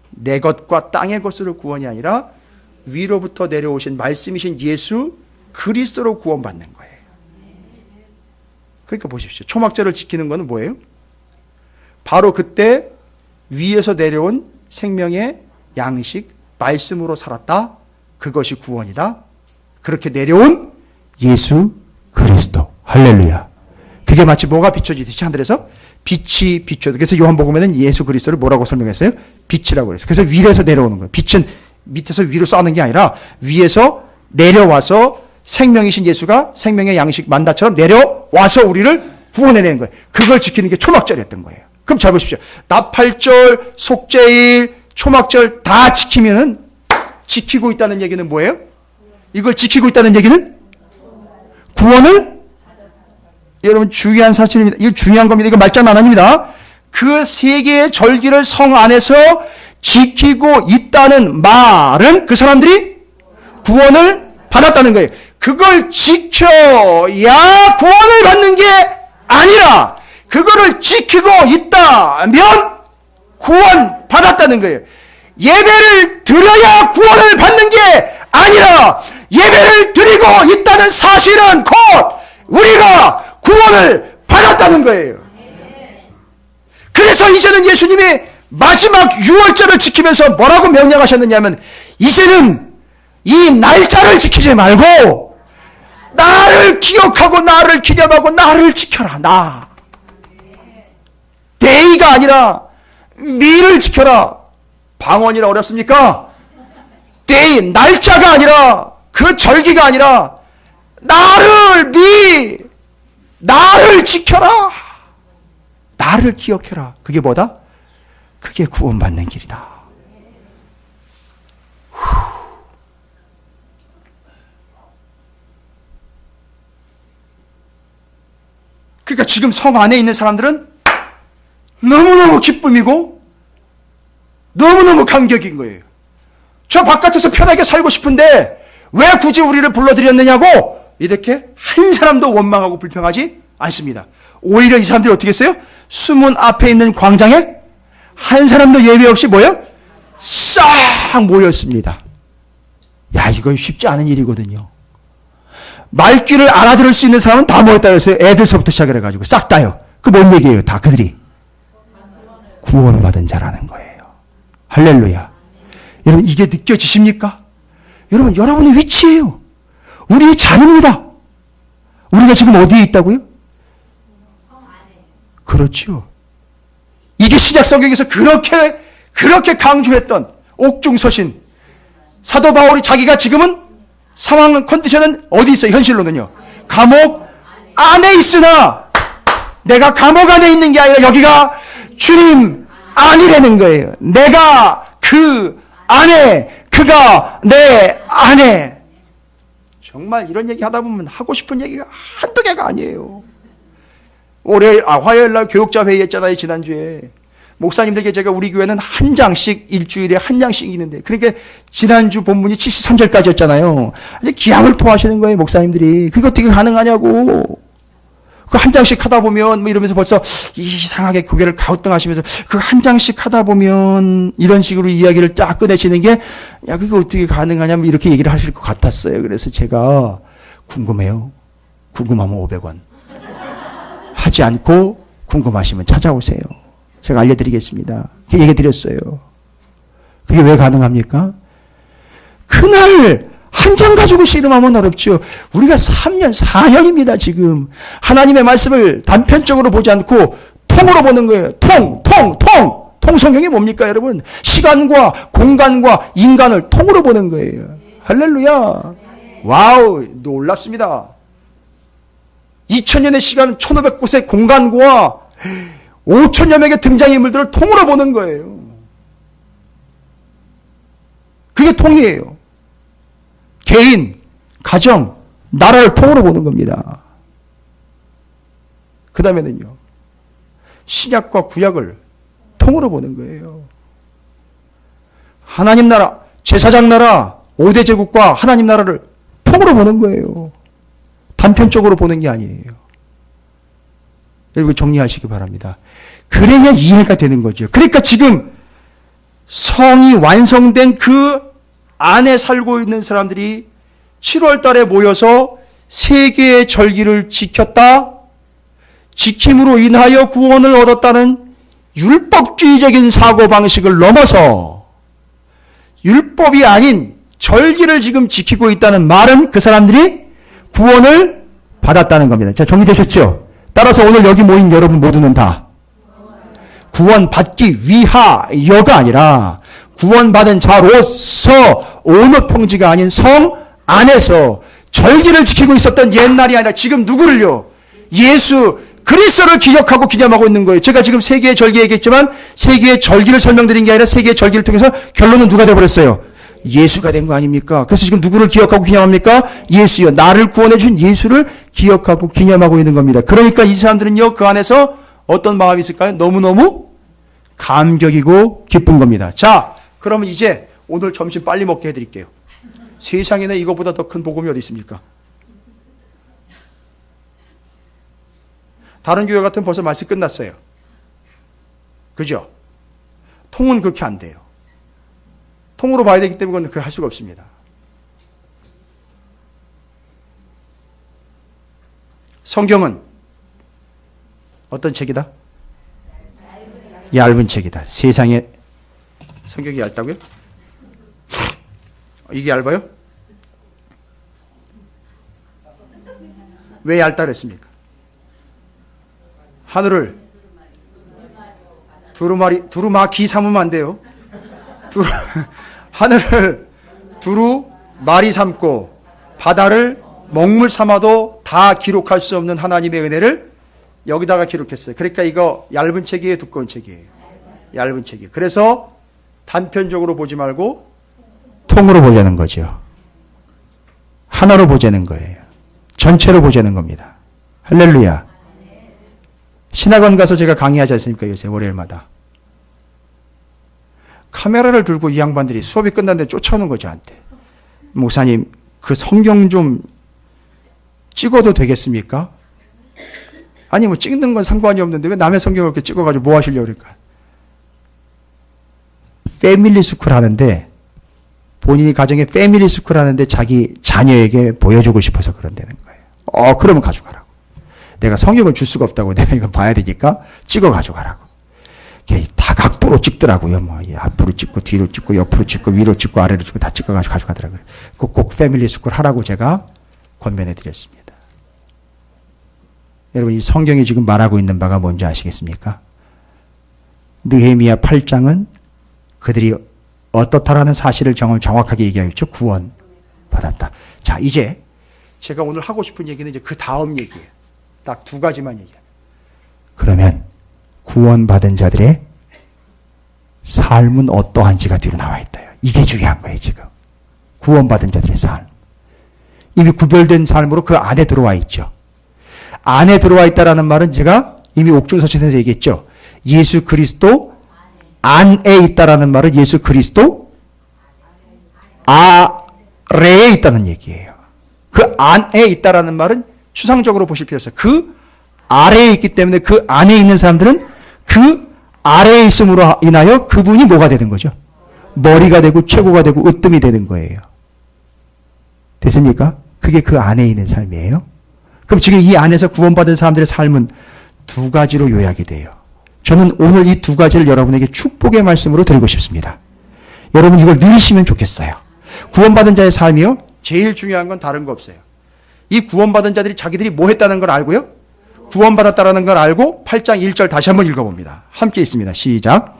내 것과 땅의 것으로 구원이 아니라 위로부터 내려오신 말씀이신 예수 그리스도로 구원받는 거예요. 그러니까 보십시오. 초막절을 지키는 것은 뭐예요? 바로 그때 위에서 내려온 생명의 양식, 말씀으로 살았다. 그것이 구원이다. 그렇게 내려온 예수 그리스도. 할렐루야. 그게 마치 뭐가 비춰지듯이 하늘에서 빛이 비춰. 그래서 요한복음에는 예수 그리스도를 뭐라고 설명했어요? 빛이라고 그랬어요. 그래서 위에서 내려오는 거예요. 빛은 밑에서 위로 쏘는 게 아니라 위에서 내려와서 생명이신 예수가 생명의 양식 만다처럼 내려와서 우리를 구원해내는 거예요. 그걸 지키는 게 초막절이었던 거예요. 그럼 잘 보십시오. 나팔절, 속죄일, 초막절 다 지키면은 지키고 있다는 얘기는 뭐예요? 이걸 지키고 있다는 얘기는 구원을, 여러분 중요한 사실입니다. 이거 중요한 겁니다. 이거 말장 안 아닙니다. 그 세 개의 절기를 성 안에서 지키고 있다는 말은 그 사람들이 구원을 받았다는 거예요. 그걸 지켜야 구원을 받는 게 아니라 그거를 지키고 있다면 구원 받았다는 거예요. 예배를 드려야 구원을 받는 게 아니라 예배를 드리고 있다는 사실은 곧 우리가 구원을 받았다는 거예요. 그래서 이제는 예수님이 마지막 유월절을 지키면서 뭐라고 명령하셨느냐면 이제는 이 날짜를 지키지 말고 나를 기억하고 나를 기념하고 나를 지켜라. 나. 데이가 아니라 미를 지켜라. 방언이라 어렵습니까? 데이, 날짜가 아니라 그 절기가 아니라 나를 지켜라. 나를 기억해라. 그게 뭐다? 그게 구원받는 길이다. 그러니까 지금 성 안에 있는 사람들은 너무너무 기쁨이고 너무너무 감격인 거예요. 저 바깥에서 편하게 살고 싶은데 왜 굳이 우리를 불러들였느냐고 이렇게 한 사람도 원망하고 불평하지 않습니다. 오히려 이 사람들이 어떻게 했어요? 수문 앞에 있는 광장에 한 사람도 예외 없이 뭐요? 싹 모였습니다. 야, 이건 쉽지 않은 일이거든요. 말귀를 알아들을 수 있는 사람은 다 모였다 그랬어요. 애들서부터 시작해가지고 싹 다요. 그 뭔 얘기예요? 다 그들이 구원받은 자라는 거예요. 할렐루야. 여러분, 이게 느껴지십니까? 여러분, 여러분의 위치예요. 우리의 자리입니다. 우리가 지금 어디에 있다고요? 그렇죠. 이게 신약 성경에서 그렇게 강조했던 옥중서신. 사도 바울이 자기가 지금은 상황 컨디션은 어디 있어요? 현실로는요. 감옥 안에 있으나 내가 감옥 안에 있는 게 아니라 여기가 주님 안이라는 거예요. 내가 그 안에, 그가 내 안에. 정말 이런 얘기 하다 보면 하고 싶은 얘기가 한두 개가 아니에요. 화요일 날 교육자 회의 했잖아요, 지난주에. 목사님들에게 제가 우리 교회는 한 장씩, 일주일에 한 장씩 있는데, 그러니까 지난주 본문이 73절까지였잖아요. 이제 기약을 토하시는 거예요, 목사님들이. 그게 어떻게 가능하냐고. 그 한 장씩 하다 보면, 뭐 이러면서 벌써 이상하게 고개를 가우뚱하시면서, 그 한 장씩 하다 보면, 이런 식으로 이야기를 쫙 꺼내시는 게, 야, 그게 어떻게 가능하냐면, 이렇게 얘기를 하실 것 같았어요. 그래서 제가, 궁금해요. 궁금하면 500원. 하지 않고, 궁금하시면 찾아오세요. 제가 알려드리겠습니다. 얘기 드렸어요. 그게 왜 가능합니까? 그날 한 장 가지고 씨름하면 어렵죠. 우리가 3년, 4년입니다, 지금. 하나님의 말씀을 단편적으로 보지 않고 통으로 보는 거예요. 통 성경이 뭡니까, 여러분? 시간과 공간과 인간을 통으로 보는 거예요. 할렐루야. 와우, 놀랍습니다. 2000년의 시간은 1500곳의 공간과 5천여 명의 등장인물들을 통으로 보는 거예요. 그게 통이에요. 개인, 가정, 나라를 통으로 보는 겁니다. 그 다음에는요, 신약과 구약을 통으로 보는 거예요. 하나님 나라, 제사장 나라, 5대 제국과 하나님 나라를 통으로 보는 거예요. 단편적으로 보는 게 아니에요. 여러분 정리하시기 바랍니다. 그래야 이해가 되는 거죠. 그러니까 지금 성이 완성된 그 안에 살고 있는 사람들이 7월 달에 모여서 세계의 절기를 지켰다. 지킴으로 인하여 구원을 얻었다는 율법주의적인 사고방식을 넘어서 율법이 아닌 절기를 지금 지키고 있다는 말은 그 사람들이 구원을 받았다는 겁니다. 자, 정리되셨죠? 따라서 오늘 여기 모인 여러분 모두는 다 구원받기 위하여가 아니라 구원받은 자로서 어느 평지가 아닌 성 안에서 절기를 지키고 있었던 옛날이 아니라 지금 누구를요? 예수 그리스도를 기억하고 기념하고 있는 거예요. 제가 지금 세계의 절기 얘기했지만 세계의 절기를 설명드린 게 아니라 세계의 절기를 통해서 결론은 누가 되어버렸어요? 예수가 된 거 아닙니까? 그래서 지금 누구를 기억하고 기념합니까? 예수요. 나를 구원해 주신 예수를 기억하고 기념하고 있는 겁니다. 그러니까 이 사람들은요, 그 안에서 어떤 마음이 있을까요? 너무너무 감격이고 기쁜 겁니다. 자, 그러면 이제 오늘 점심 빨리 먹게 해드릴게요. 세상에는 이것보다 더 큰 복음이 어디 있습니까? 다른 교회 같은 벌써 말씀 끝났어요. 그죠? 통은 그렇게 안 돼요. 통으로 봐야 되기 때문에 그건 그렇게 할 수가 없습니다. 성경은 어떤 책이다? 얇은 책이다. 세상에 성경이 얇다고요? 이게 얇아요? 왜 얇다 그랬습니까? 하늘을 두루마기 삼으면 안 돼요. 하늘을 두루마리 삼고 바다를 먹물 삼아도 다 기록할 수 없는 하나님의 은혜를 여기다가 기록했어요. 그러니까 이거 얇은 책이에요, 두꺼운 책이에요? 얇은 책이에요. 그래서 단편적으로 보지 말고 통으로 보자는 거죠. 하나로 보자는 거예요. 전체로 보자는 겁니다. 할렐루야. 신학원 가서 제가 강의하지 않습니까? 요새 월요일마다. 카메라를 들고 이 양반들이 수업이 끝났는데 쫓아오는 거죠, 저한테. 목사님, 그 성경 좀 찍어도 되겠습니까? 아니, 뭐 찍는 건 상관이 없는데 왜 남의 성경을 이렇게 찍어가지고 뭐 하시려고 그럴까? 패밀리 스쿨 하는데 본인이 가정에 패밀리 스쿨 하는데 자기 자녀에게 보여주고 싶어서 그런다는 거예요. 그러면 가져가라고. 내가 성경을 줄 수가 없다고 내가 이거 봐야 되니까 찍어 가져가라고. 다각도로 찍더라고요. 앞으로 찍고 뒤로 찍고 옆으로 찍고 위로 찍고 아래로 찍고 다 찍어가지고 가져가더라고요. 꼭 패밀리 스쿨 하라고 제가 권면해 드렸습니다. 여러분 이 성경이 지금 말하고 있는 바가 뭔지 아시겠습니까? 느헤미야 8장은 그들이 어떻다라는 사실을 정확하게 얘기하겠죠. 구원 받았다. 자, 이제 제가 오늘 하고 싶은 얘기는 이제 그 다음 얘기예요. 딱 두 가지만 얘기해요. 그러면 구원받은 자들의 삶은 어떠한지가 뒤로 나와 있다요. 이게 중요한 거예요, 지금. 구원받은 자들의 삶. 이미 구별된 삶으로 그 안에 들어와 있죠. 안에 들어와 있다라는 말은 제가 이미 옥중서신에서 얘기했죠. 예수 그리스도 안에 있다라는 말은 예수 그리스도 아래에 있다는 얘기예요. 그 안에 있다라는 말은 추상적으로 보실 필요 없어요. 그 아래에 있기 때문에 그 안에 있는 사람들은 그 아래에 있음으로 인하여 그분이 뭐가 되는 거죠? 머리가 되고 최고가 되고 으뜸이 되는 거예요. 됐습니까? 그게 그 안에 있는 삶이에요. 그럼 지금 이 안에서 구원받은 사람들의 삶은 두 가지로 요약이 돼요. 저는 오늘 이 두 가지를 여러분에게 축복의 말씀으로 드리고 싶습니다. 여러분 이걸 누리시면 좋겠어요. 구원받은 자의 삶이요. 제일 중요한 건 다른 거 없어요. 이 구원받은 자들이 자기들이 뭐 했다는 걸 알고요. 구원받았다는 걸 알고 8장 1절 다시 한번 읽어봅니다. 함께 있습니다. 시작.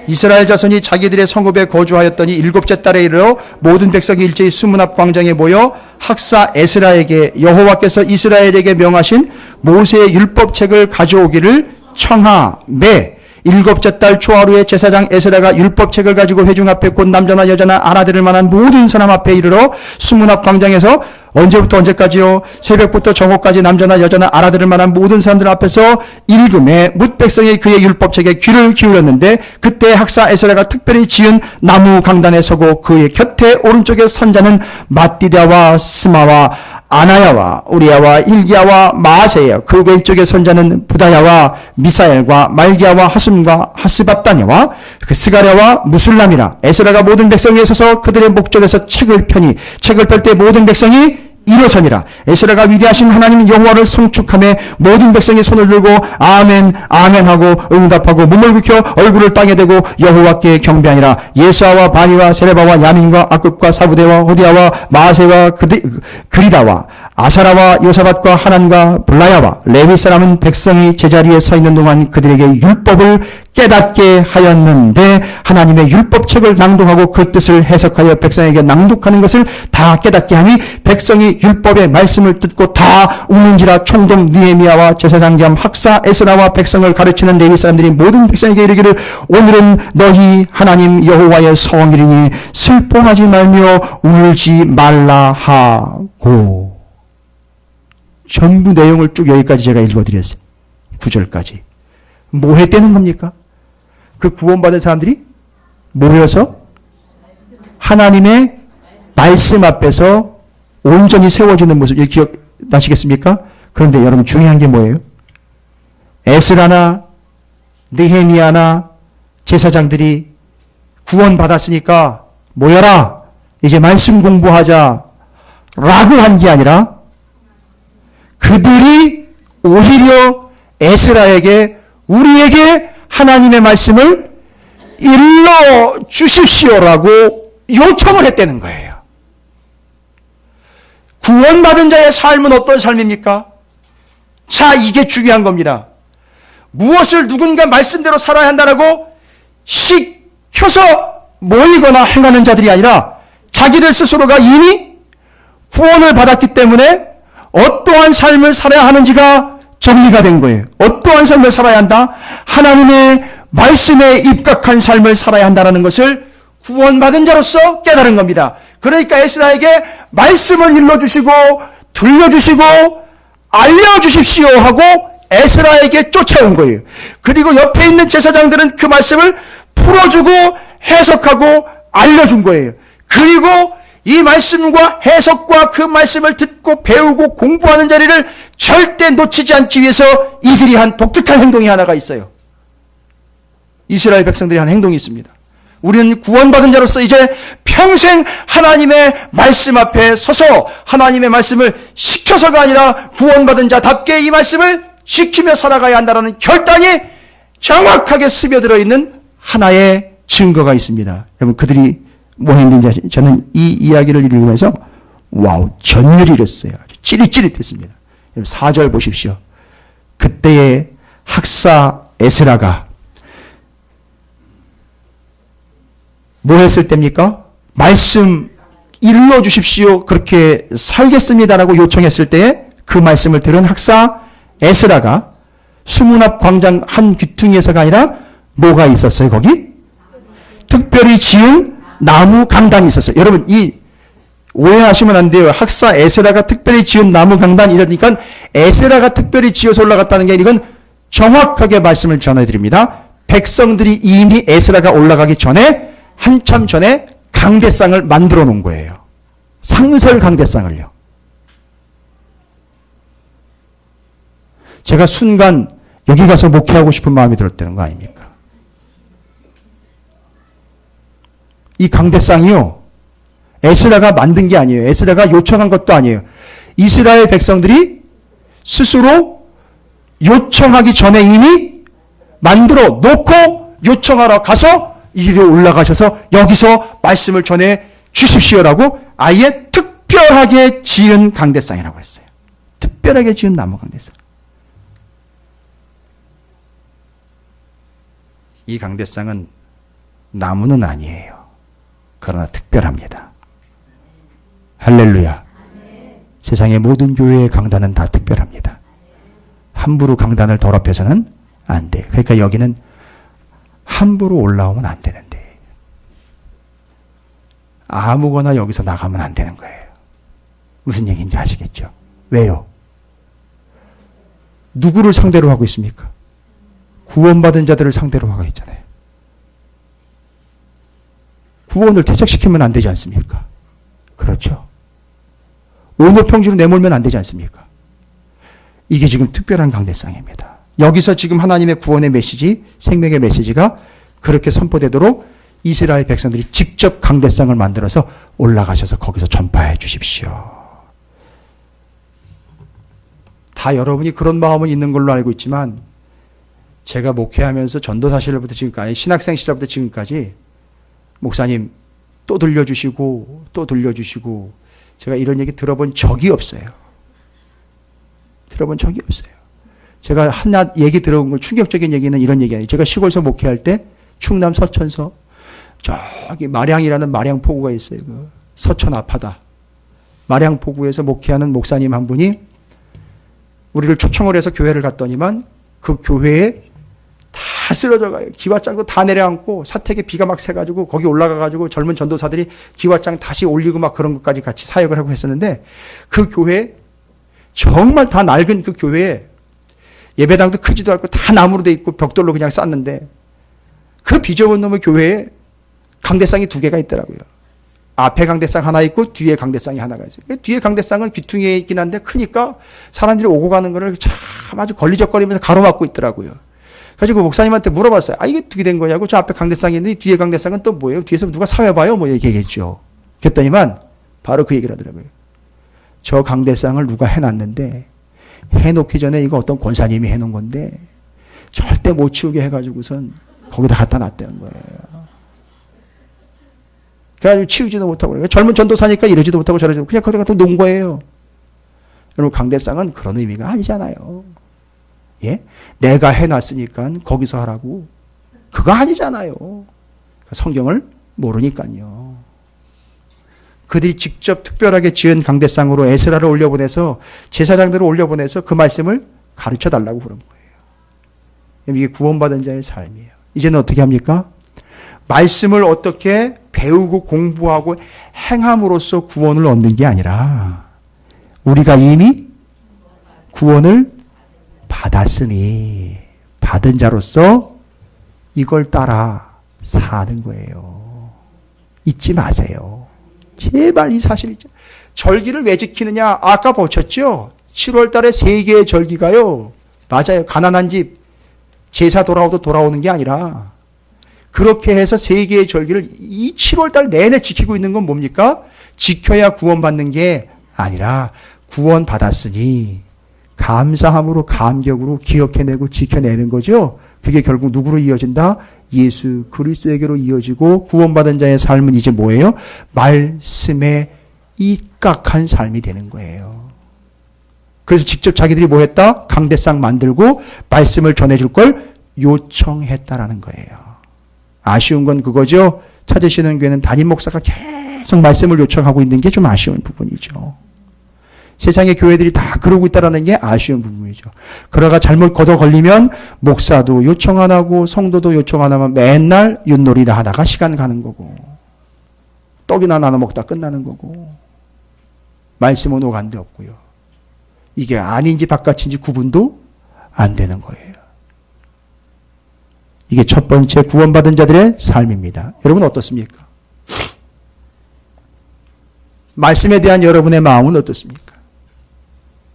이스라엘 자손이 자기들의 성읍에 거주하였더니 일곱째 달에 이르러 모든 백성이 일제히 수문 앞 광장에 모여 학사 에스라에게 여호와께서 이스라엘에게 명하신 모세의 율법책을 가져오기를 청하매 일곱째 달 초하루에 제사장 에스라가 율법책을 가지고 회중 앞에 곧 남자나 여자나 알아들을 만한 모든 사람 앞에 이르러 수문 앞 광장에서 언제부터 언제까지요? 새벽부터 정오까지 남자나 여자나 알아들을 만한 모든 사람들 앞에서 읽음에 뭇 백성이 그의 율법책에 귀를 기울였는데 그때 학사 에스라가 특별히 지은 나무 강단에 서고 그의 곁에 오른쪽에 선자는 마띠다와 스마와 아나야와 우리야와 일기야와 마아세야 그 왼쪽에 선자는 부다야와 미사엘과 말기야와 하숨과 하스밥다냐와 그 스가랴와 무술람이라. 에스라가 모든 백성에 서서 그들의 목전에서 책을 펴니 책을 펼 때 모든 백성이 일어서니라. 에스라가 위대하신 하나님 여호와를 송축하며 모든 백성이 손을 들고 아멘 아멘 하고 응답하고 몸을 굽혀 얼굴을 땅에 대고 여호와께 경배하니라. 예수아와 바니와 세레바와 야민과 아급과 사부대와 호디아와 마아세와 그리다와 아사라와 요사밧과 하난과 블라야와 레위 사람은 백성이 제자리에 서 있는 동안 그들에게 율법을 깨닫게 하였는데 하나님의 율법책을 낭독하고 그 뜻을 해석하여 백성에게 낭독하는 것을 다 깨닫게 하니 백성이 율법의 말씀을 듣고 다 우는지라. 총독 느헤미야와 제사장 겸 학사 에스라와 백성을 가르치는 레위 사람들이 모든 백성에게 이르기를 오늘은 너희 하나님 여호와의 성일이니 슬퍼하지 말며 울지 말라 하고. 전부 내용을 쭉 여기까지 제가 읽어드렸어요. 9절까지. 뭐 했다는 겁니까? 그 구원받은 사람들이 모여서 하나님의 말씀 앞에서 온전히 세워지는 모습 기억나시겠습니까? 그런데 여러분 중요한 게 뭐예요? 에스라나 느헤미야나 제사장들이 구원받았으니까 모여라 이제 말씀 공부하자 라고 한 게 아니라 그들이 오히려 에스라에게 우리에게 하나님의 말씀을 일러 주십시오라고 요청을 했다는 거예요. 구원받은 자의 삶은 어떤 삶입니까? 자, 이게 중요한 겁니다. 무엇을 누군가 말씀대로 살아야 한다라고 시켜서 모이거나 행하는 자들이 아니라 자기들 스스로가 이미 구원을 받았기 때문에 어떠한 삶을 살아야 하는지가 정리가 된 거예요. 어떠한 삶을 살아야 한다? 하나님의 말씀에 입각한 삶을 살아야 한다는 것을 구원받은 자로서 깨달은 겁니다. 그러니까 에스라에게 말씀을 일러주시고 들려주시고 알려주십시오 하고 에스라에게 쫓아온 거예요. 그리고 옆에 있는 제사장들은 그 말씀을 풀어주고 해석하고 알려준 거예요. 그리고 이 말씀과 해석과 그 말씀을 듣고 배우고 공부하는 자리를 절대 놓치지 않기 위해서 이들이 한 독특한 행동이 하나가 있어요. 이스라엘 백성들이 한 행동이 있습니다. 우리는 구원받은 자로서 이제 평생 하나님의 말씀 앞에 서서 하나님의 말씀을 시켜서가 아니라 구원받은 자답게 이 말씀을 지키며 살아가야 한다는 결단이 정확하게 스며들어 있는 하나의 증거가 있습니다. 여러분, 그들이 뭐 했는지 저는 이 이야기를 읽으면서 와우, 전율이 일었어요. 아주 찌릿찌릿했습니다. 4절 보십시오. 그때의 학사 에스라가 뭐 했을 때입니까? 말씀 일러주십시오. 그렇게 살겠습니다라고 요청했을 때에 그 말씀을 들은 학사 에스라가 수문 앞 광장 한 귀퉁이에서가 아니라 뭐가 있었어요? 거기? 특별히 지은 나무 강단이 있었어요. 여러분, 이 오해하시면 안 돼요. 학사 에스라가 특별히 지은 나무 강단 이러니까 에스라가 특별히 지어서 올라갔다는 게 아니라 이건 정확하게 말씀을 전해드립니다. 백성들이 이미 에스라가 올라가기 전에 한참 전에 강대상을 만들어 놓은 거예요. 상설 강대상을요. 제가 순간 여기 가서 목회하고 싶은 마음이 들었다는 거 아닙니까? 이 강대상이요, 에스라가 만든 게 아니에요. 에스라가 요청한 것도 아니에요. 이스라엘 백성들이 스스로 요청하기 전에 이미 만들어 놓고 요청하러 가서 이리 올라가셔서 여기서 말씀을 전해 주십시오라고 아예 특별하게 지은 강대상이라고 했어요. 특별하게 지은 나무 강대상. 이 강대상은 나무는 아니에요. 그러나 특별합니다. 할렐루야. 세상의 모든 교회의 강단은 다 특별합니다. 함부로 강단을 더럽혀서는 안 돼요. 그러니까 여기는 함부로 올라오면 안 되는데 아무거나 여기서 나가면 안 되는 거예요. 무슨 얘기인지 아시겠죠? 왜요? 누구를 상대로 하고 있습니까? 구원받은 자들을 상대로 하고 있잖아요. 구원을 퇴적시키면 안 되지 않습니까? 그렇죠. 온오평지로 내몰면 안 되지 않습니까? 이게 지금 특별한 강대상입니다. 여기서 지금 하나님의 구원의 메시지, 생명의 메시지가 그렇게 선포되도록 이스라엘 백성들이 직접 강대상을 만들어서 올라가셔서 거기서 전파해 주십시오. 다 여러분이 그런 마음은 있는 걸로 알고 있지만 제가 목회하면서 전도사 시절부터 지금까지, 신학생 시절부터 지금까지 목사님 또 들려주시고 또 들려주시고 제가 이런 얘기 들어본 적이 없어요. 들어본 적이 없어요. 제가 하나 얘기 들어본 거 충격적인 얘기는 이런 얘기 아니에요. 제가 시골서 목회할 때 충남 서천서 저기 마량이라는 마량포구가 있어요. 그 서천 아파다. 마량포구에서 목회하는 목사님 한 분이 우리를 초청을 해서 교회를 갔더니만 그 교회에 다 쓰러져 가요. 기와장도 다 내려앉고 사택에 비가 막 새가지고 거기 올라가가지고 젊은 전도사들이 기와장 다시 올리고 막 그런 것까지 같이 사역을 하고 했었는데 그 교회 정말 다 낡은 그 교회에 예배당도 크지도 않고 다 나무로 돼 있고 벽돌로 그냥 쌌는데 그 비좁은 놈의 교회에 강대상이 2개가 있더라고요. 앞에 강대상 하나 있고 뒤에 강대상이 하나가 있어요. 뒤에 강대상은 귀퉁이에 있긴 한데 크니까 사람들이 오고 가는 거를 참 아주 걸리적거리면서 가로막고 있더라고요. 그래서 목사님한테 물어봤어요. 아, 이게 어떻게 된 거냐고. 저 앞에 강대상이 있는데 뒤에 강대상은 또 뭐예요? 뒤에서 누가 사회봐요? 뭐 얘기했죠. 그랬더니만 바로 그 얘기를 하더라고요. 저 강대상을 누가 해놨는데 해놓기 전에 이거 어떤 권사님이 해놓은 건데 절대 못 치우게 해가지고선 거기다 갖다 놨다는 거예요. 그래가지고 치우지도 못하고 그래요. 젊은 전도사니까 이러지도 못하고 저러지도 못하고 그냥 거기다 갖다 놓은 거예요. 여러분, 강대상은 그런 의미가 아니잖아요. 예? 내가 해놨으니까 거기서 하라고. 그거 아니잖아요. 성경을 모르니까요. 그들이 직접 특별하게 지은 강대상으로 에스라를 올려보내서 제사장들을 올려보내서 그 말씀을 가르쳐 달라고 그런 거예요. 이게 구원받은 자의 삶이에요. 이제는 어떻게 합니까? 말씀을 어떻게 배우고 공부하고 행함으로써 구원을 얻는 게 아니라 우리가 이미 구원을 받았으니 받은 자로서 이걸 따라 사는 거예요. 잊지 마세요. 제발 이 사실 있죠. 절기를 왜 지키느냐? 아까 보셨죠? 7월 달에 3개의 절기가요. 맞아요. 가난한 집 제사 돌아오도 돌아오는 게 아니라 그렇게 해서 세 개의 절기를 이 7월달 내내 지키고 있는 건 뭡니까? 지켜야 구원받는 게 아니라 구원받았으니 감사함으로 감격으로 기억해내고 지켜내는 거죠. 그게 결국 누구로 이어진다? 예수 그리스도에게로 이어지고 구원받은 자의 삶은 이제 뭐예요? 말씀에 입각한 삶이 되는 거예요. 그래서 직접 자기들이 뭐 했다? 강대상 만들고 말씀을 전해줄 걸 요청했다라는 거예요. 아쉬운 건 그거죠. 찾으시는 교회는 담임 목사가 계속 말씀을 요청하고 있는 게 좀 아쉬운 부분이죠. 세상의 교회들이 다 그러고 있다는 게 아쉬운 부분이죠. 그러다가 잘못 걷어 걸리면 목사도 요청 안 하고 성도도 요청 안 하면 맨날 윷놀이나 하다가 시간 가는 거고 떡이나 나눠 먹다 끝나는 거고 말씀은 오간데 없고요. 이게 아닌지 바깥인지 구분도 안 되는 거예요. 이게 첫 번째 구원받은 자들의 삶입니다. 여러분 어떻습니까? 말씀에 대한 여러분의 마음은 어떻습니까?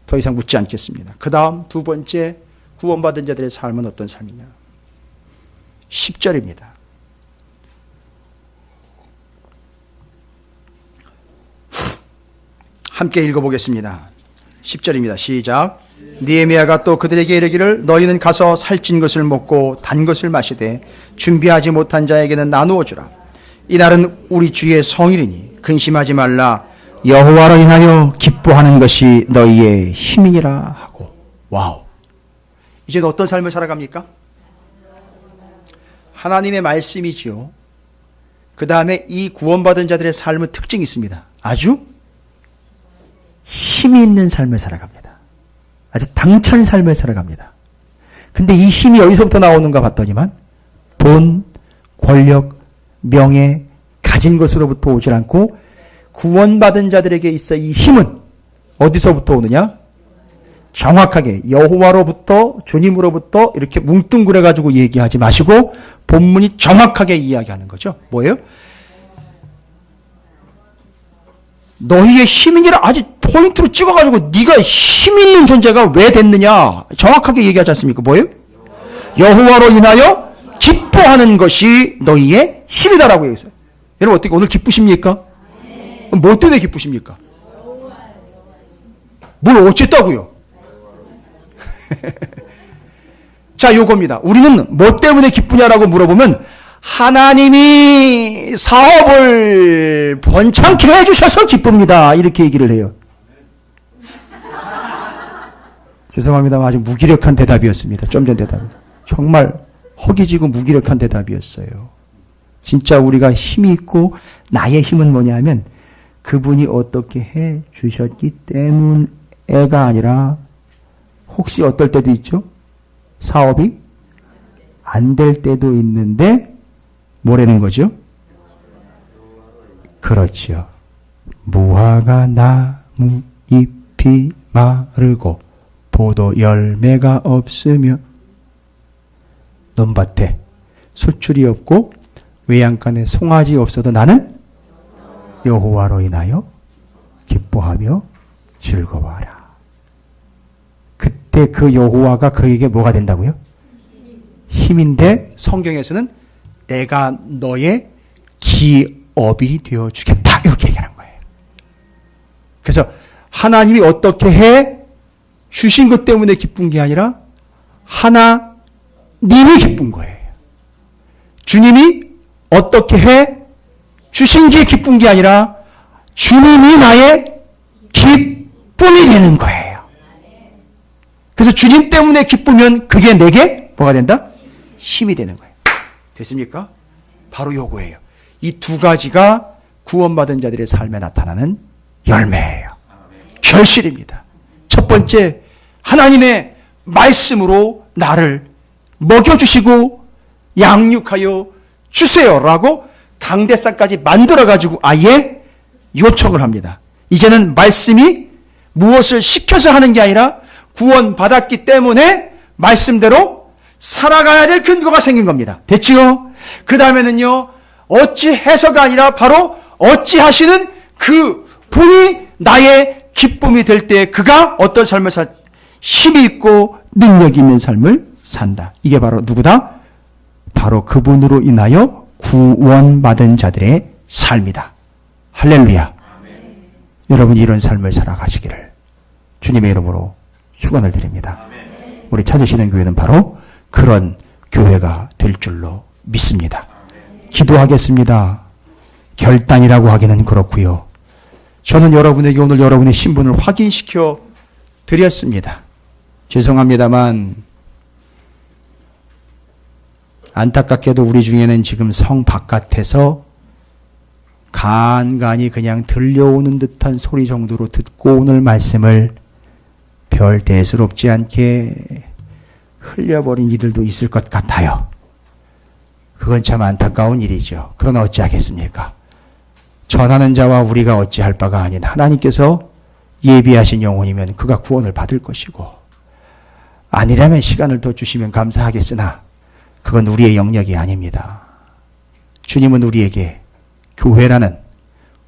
더 이상 묻지 않겠습니다. 그 다음 두 번째 구원받은 자들의 삶은 어떤 삶이냐? 10절입니다. 함께 읽어보겠습니다. 10절입니다. 시작. 느헤미야가 또 그들에게 이르기를 너희는 가서 살찐 것을 먹고 단 것을 마시되 준비하지 못한 자에게는 나누어 주라. 이날은 우리 주의 성일이니 근심하지 말라. 여호와로 인하여 기뻐하는 것이 너희의 힘이니라 하고. 와우. 이제는 어떤 삶을 살아갑니까? 하나님의 말씀이지요. 그 다음에 이 구원받은 자들의 삶은 특징이 있습니다. 아주 힘이 있는 삶을 살아갑니다. 아주 당찬 삶을 살아갑니다. 근데 이 힘이 어디서부터 나오는가 봤더니만 돈, 권력, 명예, 가진 것으로부터 오질 않고 구원받은 자들에게 있어 이 힘은 어디서부터 오느냐? 정확하게 여호와로부터 주님으로부터 이렇게 뭉뚱그려가지고 얘기하지 마시고 본문이 정확하게 이야기하는 거죠. 뭐예요? 너희의 힘이니라 아주 포인트로 찍어가지고 네가 힘 있는 존재가 왜 됐느냐 정확하게 얘기하지 않습니까? 뭐예요? 여호와로 인하여 기뻐하는 것이 너희의 힘이다라고 얘기했어요. 여러분 어떻게 오늘 기쁘십니까? 뭐 때문에 기쁘십니까? 뭘 어쨌다고요? 자, 요겁니다. 우리는 뭐 때문에 기쁘냐라고 물어보면 하나님이 사업을 번창케 해주셔서 기쁩니다. 이렇게 얘기를 해요. 죄송합니다만 아주 무기력한 대답이었습니다. 좀 전 대답. 정말 허기지고 무기력한 대답이었어요. 진짜 우리가 힘이 있고 나의 힘은 뭐냐 하면 그분이 어떻게 해 주셨기 때문에가 아니라 혹시 어떨 때도 있죠? 사업이 안 될 때도 있는데 뭐라는 거죠? 그렇죠. 무화과 나무 잎이 마르고 포도 열매가 없으며 논밭에 수출이 없고 외양간에 송아지 없어도 나는 여호와로 인하여 기뻐하며 즐거워하라. 그때 그 여호와가 그에게 뭐가 된다고요? 힘인데 성경에서는 내가 너의 기업이 되어주겠다 이렇게 얘기하는 거예요. 그래서 하나님이 어떻게 해 주신 것 때문에 기쁜 게 아니라 하나님이 기쁜 거예요. 주님이 어떻게 해 주신 게 기쁜 게 아니라 주님이 나의 기쁨이 되는 거예요. 그래서 주님 때문에 기쁘면 그게 내게 뭐가 된다? 힘이 되는 거예요. 됐습니까? 바로 요거예요. 이 두 가지가 구원받은 자들의 삶에 나타나는 열매예요. 결실입니다. 첫 번째, 하나님의 말씀으로 나를 먹여주시고 양육하여 주세요라고 강대상까지 만들어가지고 아예 요청을 합니다. 이제는 말씀이 무엇을 시켜서 하는 게 아니라 구원받았기 때문에 말씀대로 살아가야 될 근거가 생긴 겁니다. 됐지요? 그 다음에는요, 어찌해서가 아니라 바로 어찌하시는 그 분이 나의 기쁨이 될 때 그가 어떤 삶을 힘이 있고 능력이 있는 삶을 산다. 이게 바로 누구다? 바로 그분으로 인하여 구원받은 자들의 삶이다. 할렐루야. 여러분 이런 삶을 살아가시기를 주님의 이름으로 축원을 드립니다. 우리 찾으시는 교회는 바로 그런 교회가 될 줄로 믿습니다. 기도하겠습니다. 결단이라고 하기는 그렇고요. 저는 여러분에게 오늘 여러분의 신분을 확인시켜 드렸습니다. 죄송합니다만 안타깝게도 우리 중에는 지금 성 바깥에서 간간히 그냥 들려오는 듯한 소리 정도로 듣고 오늘 말씀을 별 대수롭지 않게 흘려버린 이들도 있을 것 같아요. 그건 참 안타까운 일이죠. 그러나 어찌하겠습니까? 전하는 자와 우리가 어찌할 바가 아닌 하나님께서 예비하신 영혼이면 그가 구원을 받을 것이고 아니라면 시간을 더 주시면 감사하겠으나 그건 우리의 영역이 아닙니다. 주님은 우리에게 교회라는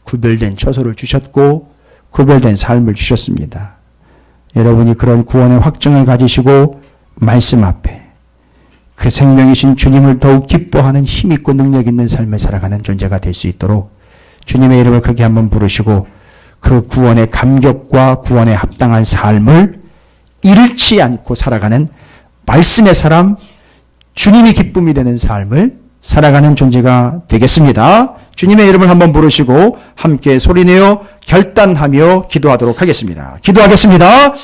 구별된 처소를 주셨고 구별된 삶을 주셨습니다. 여러분이 그런 구원의 확증을 가지시고 말씀 앞에 그 생명이신 주님을 더욱 기뻐하는 힘있고 능력 있는 삶을 살아가는 존재가 될 수 있도록 주님의 이름을 크게 한번 부르시고 그 구원의 감격과 구원에 합당한 삶을 잃지 않고 살아가는 말씀의 사람, 주님이 기쁨이 되는 삶을 살아가는 존재가 되겠습니다. 주님의 이름을 한번 부르시고 함께 소리내어 결단하며 기도하도록 하겠습니다. 기도하겠습니다.